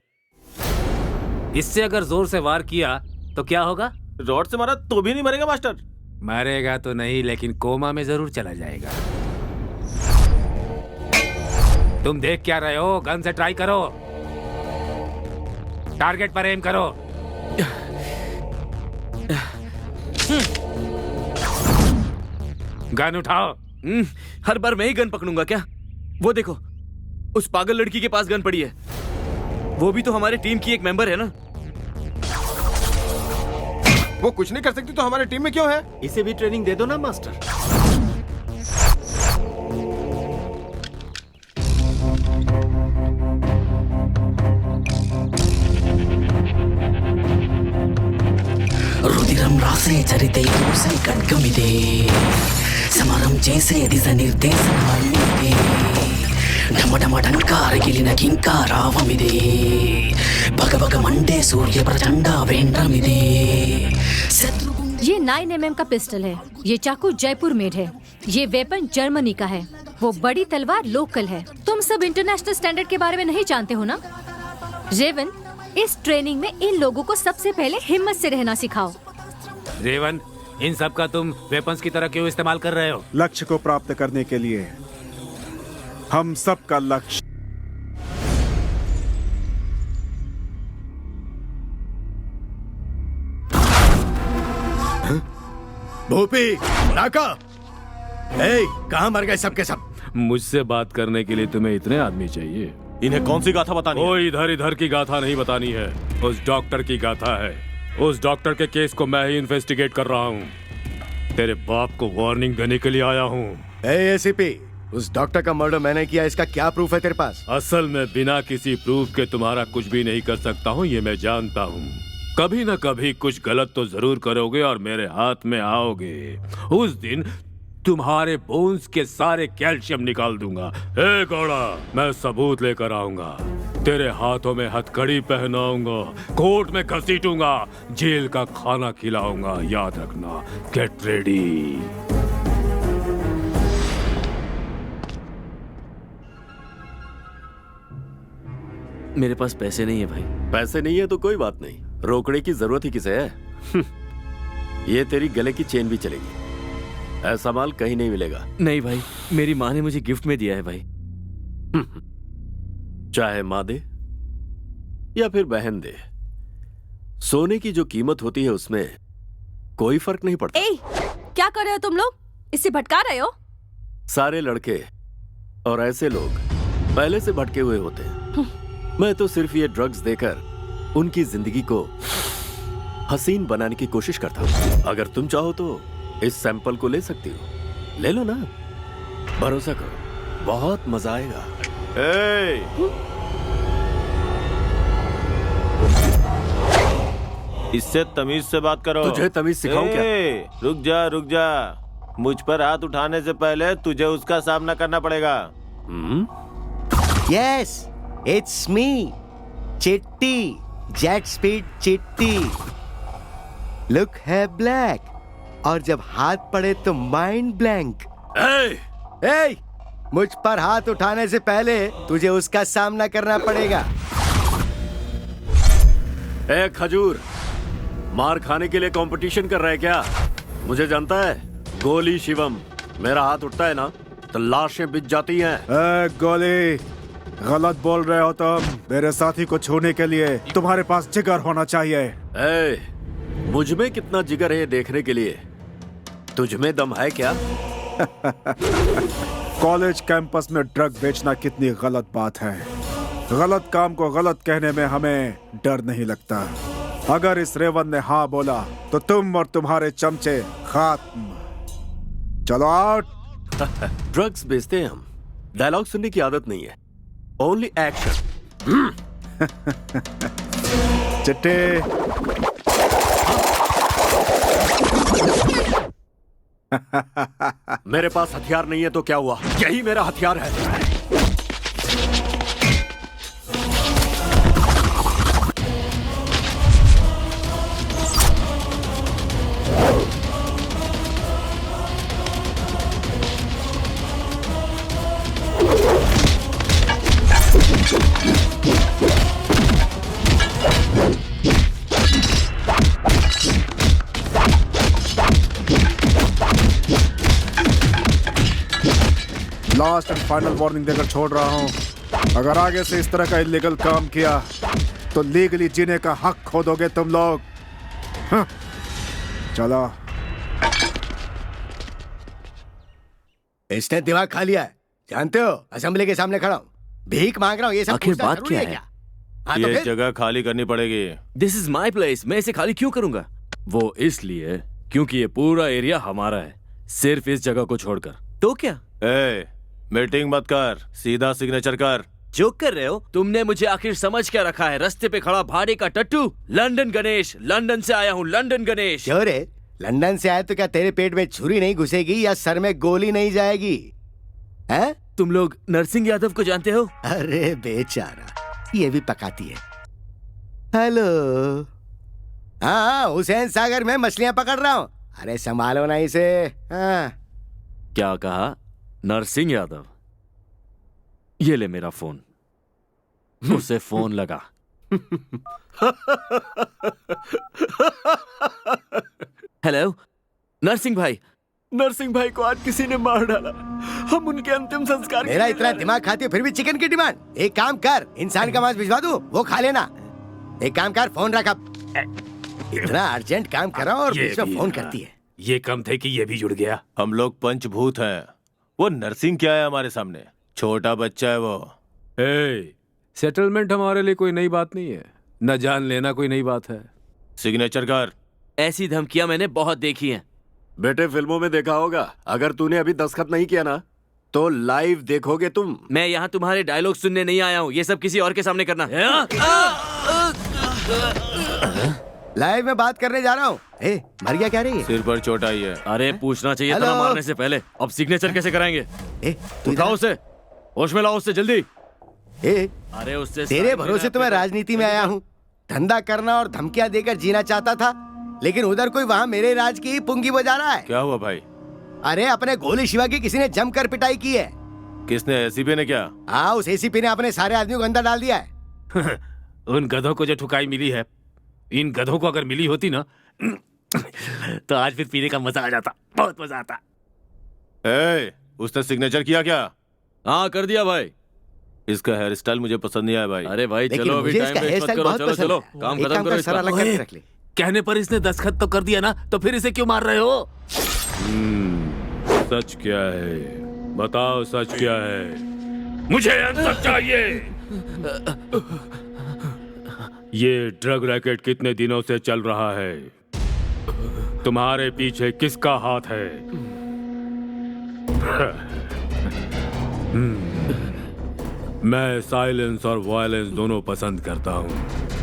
Speaker 6: इससे अगर जोर से वार किया तो क्या होगा?
Speaker 1: रॉड से मारा तो भी नहीं मरेगा मास्टर।
Speaker 6: मरेगा तो नहीं, लेकिन कोमा में जरूर चला जाएगा। तुम देख क्या रहे हो? गन से ट्राई करो, टारगेट पर एम करो। गन उठाओ।
Speaker 8: हर बार मैं ही गन पकड़ूंगा क्या? वो देखो, उस पागल लड़की के पास गन पड़ी है। वो भी तो हमारे टीम की एक मेंबर है ना।
Speaker 13: वो कुछ नहीं कर सकती तो हमारे टीम में क्यों है?
Speaker 4: इसे भी ट्रेनिंग दे दो ना मास्टर।
Speaker 14: రుదిరం రాసే చరితే చూసే ఖడ్గమిదే సమరం చేసే దిశ నిర్దేశనమిదే ఢమఢమఢంకారగిలిన కింకారావమిదే భగభగ మండే సూర్య ప్రచండ వేంద్రమిదే
Speaker 3: ये 9mm का पिस्टल है। ये चाकू जयपुर मेड है। ये वेपन जर्मनी का है। वो बड़ी तलवार लोकल है। तुम सब इंटरनेशनल स्टैंडर्ड के बारे में नहीं जानते हो ना? रेवन, इस ट्रेनिंग में इन लोगों को सबसे पहले हिम्मत से रहना सिखाओ।
Speaker 6: रेवन, इन सब का तुम वेपन्स की तरह क्यों इस्तेमाल कर रहे हो?
Speaker 7: लक्ष्य को प्राप्त करने के लिए हम सबका लक्ष्य
Speaker 2: भूपी, राका, कहाँ मर गए सबके सब?
Speaker 1: मुझसे बात करने के लिए तुम्हें इतने आदमी चाहिए? इन्हें कौन सी गाथा बतानी है? इधर इधर की गाथा नहीं बतानी है, उस डॉक्टर की गाथा है। उस डॉक्टर के केस को मैं ही इन्वेस्टिगेट कर रहा हूँ। तेरे बाप को वार्निंग देने के लिए आया हूँ।
Speaker 2: एसीपी, उस डॉक्टर का मर्डर मैंने किया, इसका क्या प्रूफ है तेरे पास?
Speaker 1: असल में बिना किसी प्रूफ के तुम्हारा कुछ भी नहीं कर सकता हूँ, ये मैं जानता हूँ। कभी न कभी कुछ गलत तो जरूर करोगे और मेरे हाथ में आओगे। उस दिन तुम्हारे बोन्स के सारे कैल्शियम निकाल दूंगा। ए गौड़ा, मैं सबूत लेकर आऊंगा। तेरे हाथों में हथकड़ी पहनाऊंगा, कोर्ट में घसीटूंगा, जेल का खाना खिलाऊंगा। याद रखना, गेट रेडी।
Speaker 8: मेरे पास पैसे नहीं है भाई।
Speaker 11: पैसे नहीं है तो कोई बात नहीं, रोकड़े की जरूरत ही किसे है? ये तेरी गले की चेन भी चलेगी। ऐसा माल कहीं नहीं मिलेगा।
Speaker 8: नहीं भाई, मेरी माँ ने मुझे गिफ्ट में दिया है भाई।
Speaker 11: चाहे माँ दे या फिर बहन दे, सोने की जो कीमत होती है उसमें कोई फर्क नहीं पड़ता।
Speaker 5: क्या कर रहे हो तुम लोग? इसे भटका रहे हो?
Speaker 11: सारे लड़के और ऐसे लोग पहले से भटके हुए होते हैं। मैं तो सिर्फ ये ड्रग्स देकर उनकी जिंदगी को हसीन बनाने की कोशिश करता हूँ। अगर तुम चाहो तो इस सैंपल को ले सकती हो, ले लो ना। भरोसा करो, बहुत मजा आएगा।
Speaker 1: इससे तमीज से बात करो।
Speaker 11: तुझे तमीज सिखाऊं क्या?
Speaker 1: रुक जा रुक जा, मुझ पर हाथ उठाने से पहले तुझे उसका सामना करना पड़ेगा।
Speaker 2: यस, इट्स मी, चिट्टी, जेट स्पीड चिट्टी। लुक है ब्लैक, और जब हाथ पड़े तो माइंड ब्लैंक। मुझ पर हाथ उठाने से पहले तुझे उसका सामना करना पड़ेगा।
Speaker 11: ए खजूर, मार खाने के लिए कंपटीशन कर रहा है क्या? मुझे जानता है, गोली शिवम। मेरा हाथ उठता है ना तो लाशें बिछ जाती हैं।
Speaker 7: गोली, गलत बोल रहे हो तुम। मेरे साथी को छूने के लिए तुम्हारे पास जिगर होना चाहिए।
Speaker 11: मुझ में कितना जिगर है देखने के लिए तुझ में दम है क्या?
Speaker 7: कॉलेज कैंपस में ड्रग बेचना कितनी गलत बात है। गलत काम को गलत कहने में हमें डर नहीं लगता। अगर इस रेवन ने हाँ बोला तो तुम और तुम्हारे चमचे खात्म। चलो आउट।
Speaker 11: ड्रग्स बेचते हैं हम, डायलॉग सुनने की आदत नहीं है, ओनली एक्शन।
Speaker 7: चिट्टे,
Speaker 11: मेरे पास हथियार नहीं है तो क्या हुआ? यही मेरा हथियार है।
Speaker 7: लास्ट एंड फाइनल वार्निंग देकर छोड़ रहा हूँ, अगर आगे से इस तरह का इलीगल काम किया तो लीगली जीने का हक खो दोगे तुम लोग। हाँ, चलो।
Speaker 2: इसने दिमाग खा लिया है, जानते हो, असेंबली के सामने खड़ा हूँ, भीख मांग रहा हूँ, ये सब
Speaker 8: आखिर
Speaker 2: पूछना
Speaker 8: बात
Speaker 2: जरूरी
Speaker 8: क्या
Speaker 2: है
Speaker 8: है?
Speaker 2: क्या? हाँ, तो
Speaker 1: ये
Speaker 2: फिर?
Speaker 1: जगह खाली करनी पड़ेगी।
Speaker 8: दिस इज माई प्लेस, मैं इसे खाली क्यों करूंगा? वो इसलिए क्योंकि ये पूरा एरिया हमारा है, सिर्फ इस जगह को छोड़कर। तो क्या?
Speaker 1: ए, मीटिंग मत कर, सीधा सिग्नेचर कर।
Speaker 8: जोक कर रहे हो? तुमने मुझे आखिर समझ क्या रखा है? रास्ते पे खड़ा भाड़े का टट्टू? लंदन गणेश, लंदन से आया हूँ, लंदन गणेश।
Speaker 2: क्यों रे, लंदन से आए तो क्या तेरे पेट में छुरी नहीं घुसेगी या सर में गोली नहीं जाएगी? हैं?
Speaker 8: तुम लोग नरसिंह यादव को जानते हो?
Speaker 2: अरे बेचारा, ये भी पकाती है। हेलो, हाँ, हुसैन सागर में मछलियां पकड़ रहा हूँ। अरे संभालो ना इसे। हाँ।
Speaker 8: क्या कहा? नरसिंह यादव? ये ले मेरा फोन, उसे फोन लगा। हेलो नरसिंह भाई।
Speaker 4: नरसिंह भाई को आज किसी ने मार डाला, हम उनके अंतिम संस्कार।
Speaker 2: मेरा इतना दिमाग खाती है फिर भी चिकन की डिमांड। एक काम कर, इंसान का मांस भिजवा दूं, वो खा लेना। एक काम कर, फोन रख अब। इतना अर्जेंट काम कर रहा हूं और बीच में फोन करती है।
Speaker 1: ये कम थे कि ये भी जुड़ गया। हम लोग पंचभूत हैं, वो नरसिंह क्या है हमारे सामने? छोटा बच्चा है वो। सेटलमेंट हमारे लिए कोई नई बात नहीं है, न जान लेना कोई नई बात है। सिग्नेचर कर।
Speaker 8: ऐसी धमकियां मैंने बहुत देखी हैं।
Speaker 11: बेटे फिल्मों में देखा होगा, अगर तूने अभी दस्तखत नहीं किया ना तो लाइव देखोगे तुम।
Speaker 8: मैं यहाँ तुम्हारे डायलॉग सुनने नहीं आया हूँ, ये सब किसी और के सामने करना।
Speaker 2: लाइव में बात करने जा रहा हूँ। मर गया क्या रे?
Speaker 1: सिर पर चोट आई है।
Speaker 8: अरे पूछना चाहिए था ना मारने से पहले। अब सिग्नेचर कैसे कराएंगे? उठाओ उसे, होश में लाओ उससे जल्दी। अरे उससे
Speaker 2: तेरे भरोसे तो मैं राजनीति में आया हूँ, धंधा करना और धमकियां देकर जीना चाहता था, लेकिन उधर कोई वहाँ मेरे राज की पुंगी बजा रहा है।
Speaker 1: क्या हुआ भाई?
Speaker 2: अरे अपने गोली शिवा की किसी ने जमकर पिटाई की है।
Speaker 1: किसने? एसीपी ने क्या?
Speaker 2: हाँ, उस एसीपी ने अपने सारे आदमियों को अंदर डाल दिया है।
Speaker 1: उन गधों को जो ठुकाई मिली है, इन गधों को अगर मिली होती ना तो आज फिर पीने का मजा आ जाता, बहुत मजा आता। उसने सिग्नेचर किया क्या?
Speaker 8: हाँ कर दिया भाई।
Speaker 1: इसका हेयर स्टाइल मुझे पसंद नहीं आया भाई।
Speaker 8: अरे भाई चलो अभी टाइम वेस्ट मत करो, चलो चलो काम खत्म करो इसका।
Speaker 1: कहने पर इसने दस्तखत तो कर दिया ना, तो फिर इसे क्यों मार रहे हो? सच क्या है बताओ, सच क्या है? मुझे आंसर चाहिए। ये ड्रग रैकेट कितने दिनों से चल रहा है? तुम्हारे पीछे किसका हाथ है? मैं साइलेंस और वायलेंस दोनों पसंद करता हूँ,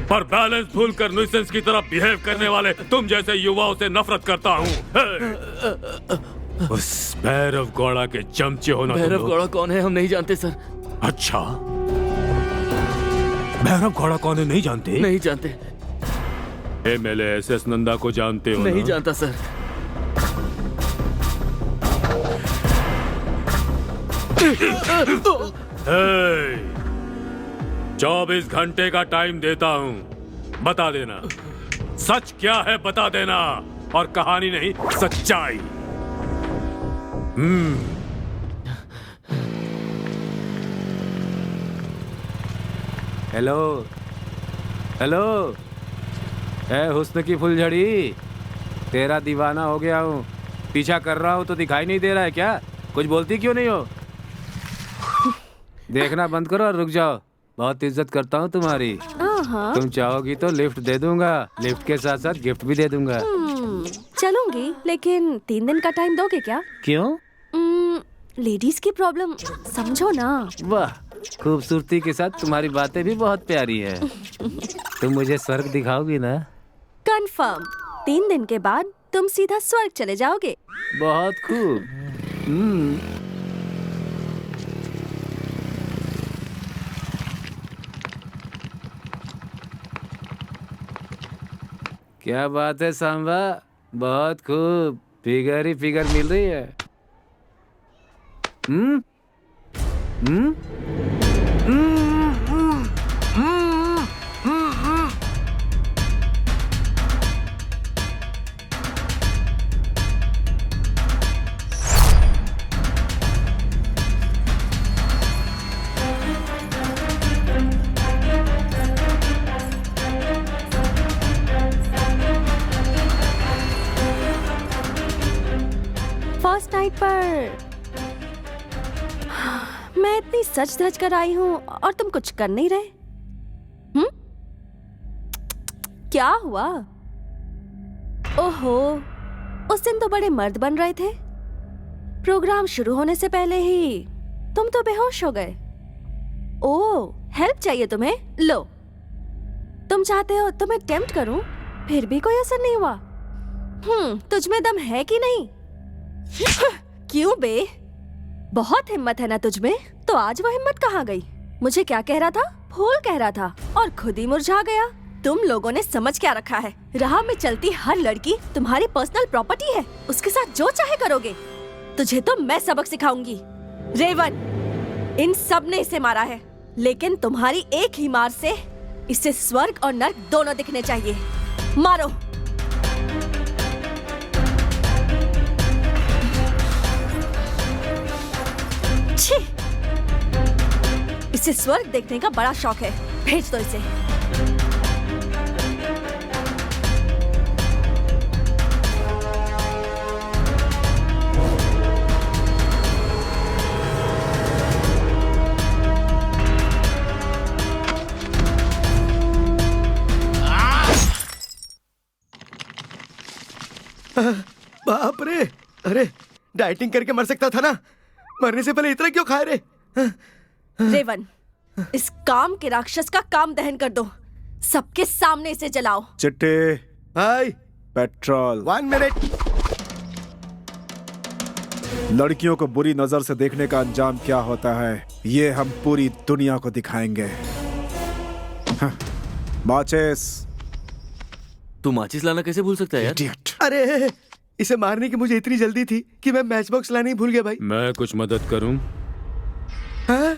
Speaker 1: पर बैलेंस भूलकर न्यूसेंस की तरह बिहेव करने वाले तुम जैसे युवाओं से नफरत करता हूँ। उस भैरव गौड़ा के चमचे हो ना।
Speaker 8: भैरव गौड़ा कौन है? हम नहीं जानते सर।
Speaker 1: अच्छा, भैरव गौड़ा कौन है नहीं जानते?
Speaker 8: नहीं जानते।
Speaker 1: एमएलए एसएस नंदा को जानते हो?
Speaker 8: नहीं जानता सर।
Speaker 1: 24 घंटे का टाइम देता हूँ, बता देना सच क्या है, बता देना, और कहानी नहीं सच्चाई। हेलो हेलो, है हुस्न की फुलझड़ी, तेरा दीवाना हो गया हूँ। पीछा कर रहा हूँ तो दिखाई नहीं दे रहा है क्या? कुछ बोलती क्यों नहीं हो? देखना बंद करो और रुक जाओ, बहुत इज्जत करता हूँ तुम्हारी। तुम चाहोगी तो लिफ्ट दे दूंगा, लिफ्ट के साथ साथ गिफ्ट भी दे दूंगा।
Speaker 5: चलूंगी, लेकिन 3 दिन का टाइम दोगे क्या?
Speaker 8: क्यों?
Speaker 5: लेडीज की प्रॉब्लम समझो ना।
Speaker 1: वाह, खूबसूरती के साथ तुम्हारी बातें भी बहुत प्यारी है। तुम मुझे स्वर्ग दिखाओगी ना?
Speaker 5: कंफर्म, 3 दिन के बाद तुम सीधा स्वर्ग चले जाओगे।
Speaker 1: बहुत खूब। क्या बात है सांबा, बहुत खूब, फिगर ही फिगर मिल रही है।
Speaker 5: फर्स्ट नाइट पर मैं इतनी सच धज कर आई हूँ और तुम कुछ कर नहीं रहे। क्या हुआ? ओहो, उस दिन तो बड़े मर्द बन रहे थे। प्रोग्राम शुरू होने से पहले ही तुम तो बेहोश हो गए। ओह, हेल्प चाहिए तुम्हें? लो, तुम चाहते हो तुम्हें टेम्प्ट करूं, फिर भी कोई असर नहीं हुआ। तुझ में दम है कि नहीं? क्यों बे? बहुत हिम्मत है ना तुझ में? तो आज वो हिम्मत कहाँ गई? मुझे क्या कह रहा था? फूल कह रहा था और खुद ही मुरझा गया। तुम लोगों ने समझ क्या रखा है? राह में चलती हर लड़की तुम्हारी पर्सनल प्रॉपर्टी है, उसके साथ जो चाहे करोगे। तुझे तो मैं सबक सिखाऊंगी। रेवन, इन सब ने इसे मारा है, लेकिन तुम्हारी एक ही मार से इसे स्वर्ग और नर्क दोनों दिखने चाहिए। मारो। छी, इसे स्वर्ग देखने का बड़ा शौक है। भेज दो इसे।
Speaker 2: बाप रे, अरे डाइटिंग करके मर सकता था ना, मरने से पहले इतना क्यों खाए रे?
Speaker 5: रेवन, इस काम के राक्षस का काम दहन कर दो। सबके सामने इसे जलाओ।
Speaker 7: चिट्टे,
Speaker 2: हाय,
Speaker 7: पेट्रोल।
Speaker 2: 1 मिनट।
Speaker 7: लड़कियों को बुरी नजर से देखने का अंजाम क्या होता है, ये हम पूरी दुनिया को दिखाएंगे। माचिस।
Speaker 8: तू माचिस लाना कैसे भूल सकता है यार?
Speaker 7: Idiot.
Speaker 2: अरे, इसे मारने की मुझे इतनी जल्दी थी कि मैं मैच बॉक्स लाने ही भूल गया भाई।
Speaker 1: मैं कुछ मदद करूं?
Speaker 2: हाँ?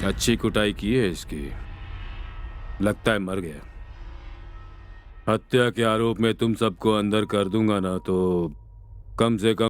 Speaker 1: अच्छी कुटाई की है इसकी, लगता है मर गया। हत्या के आरोप में तुम सबको अंदर कर दूंगा ना, तो कम से कम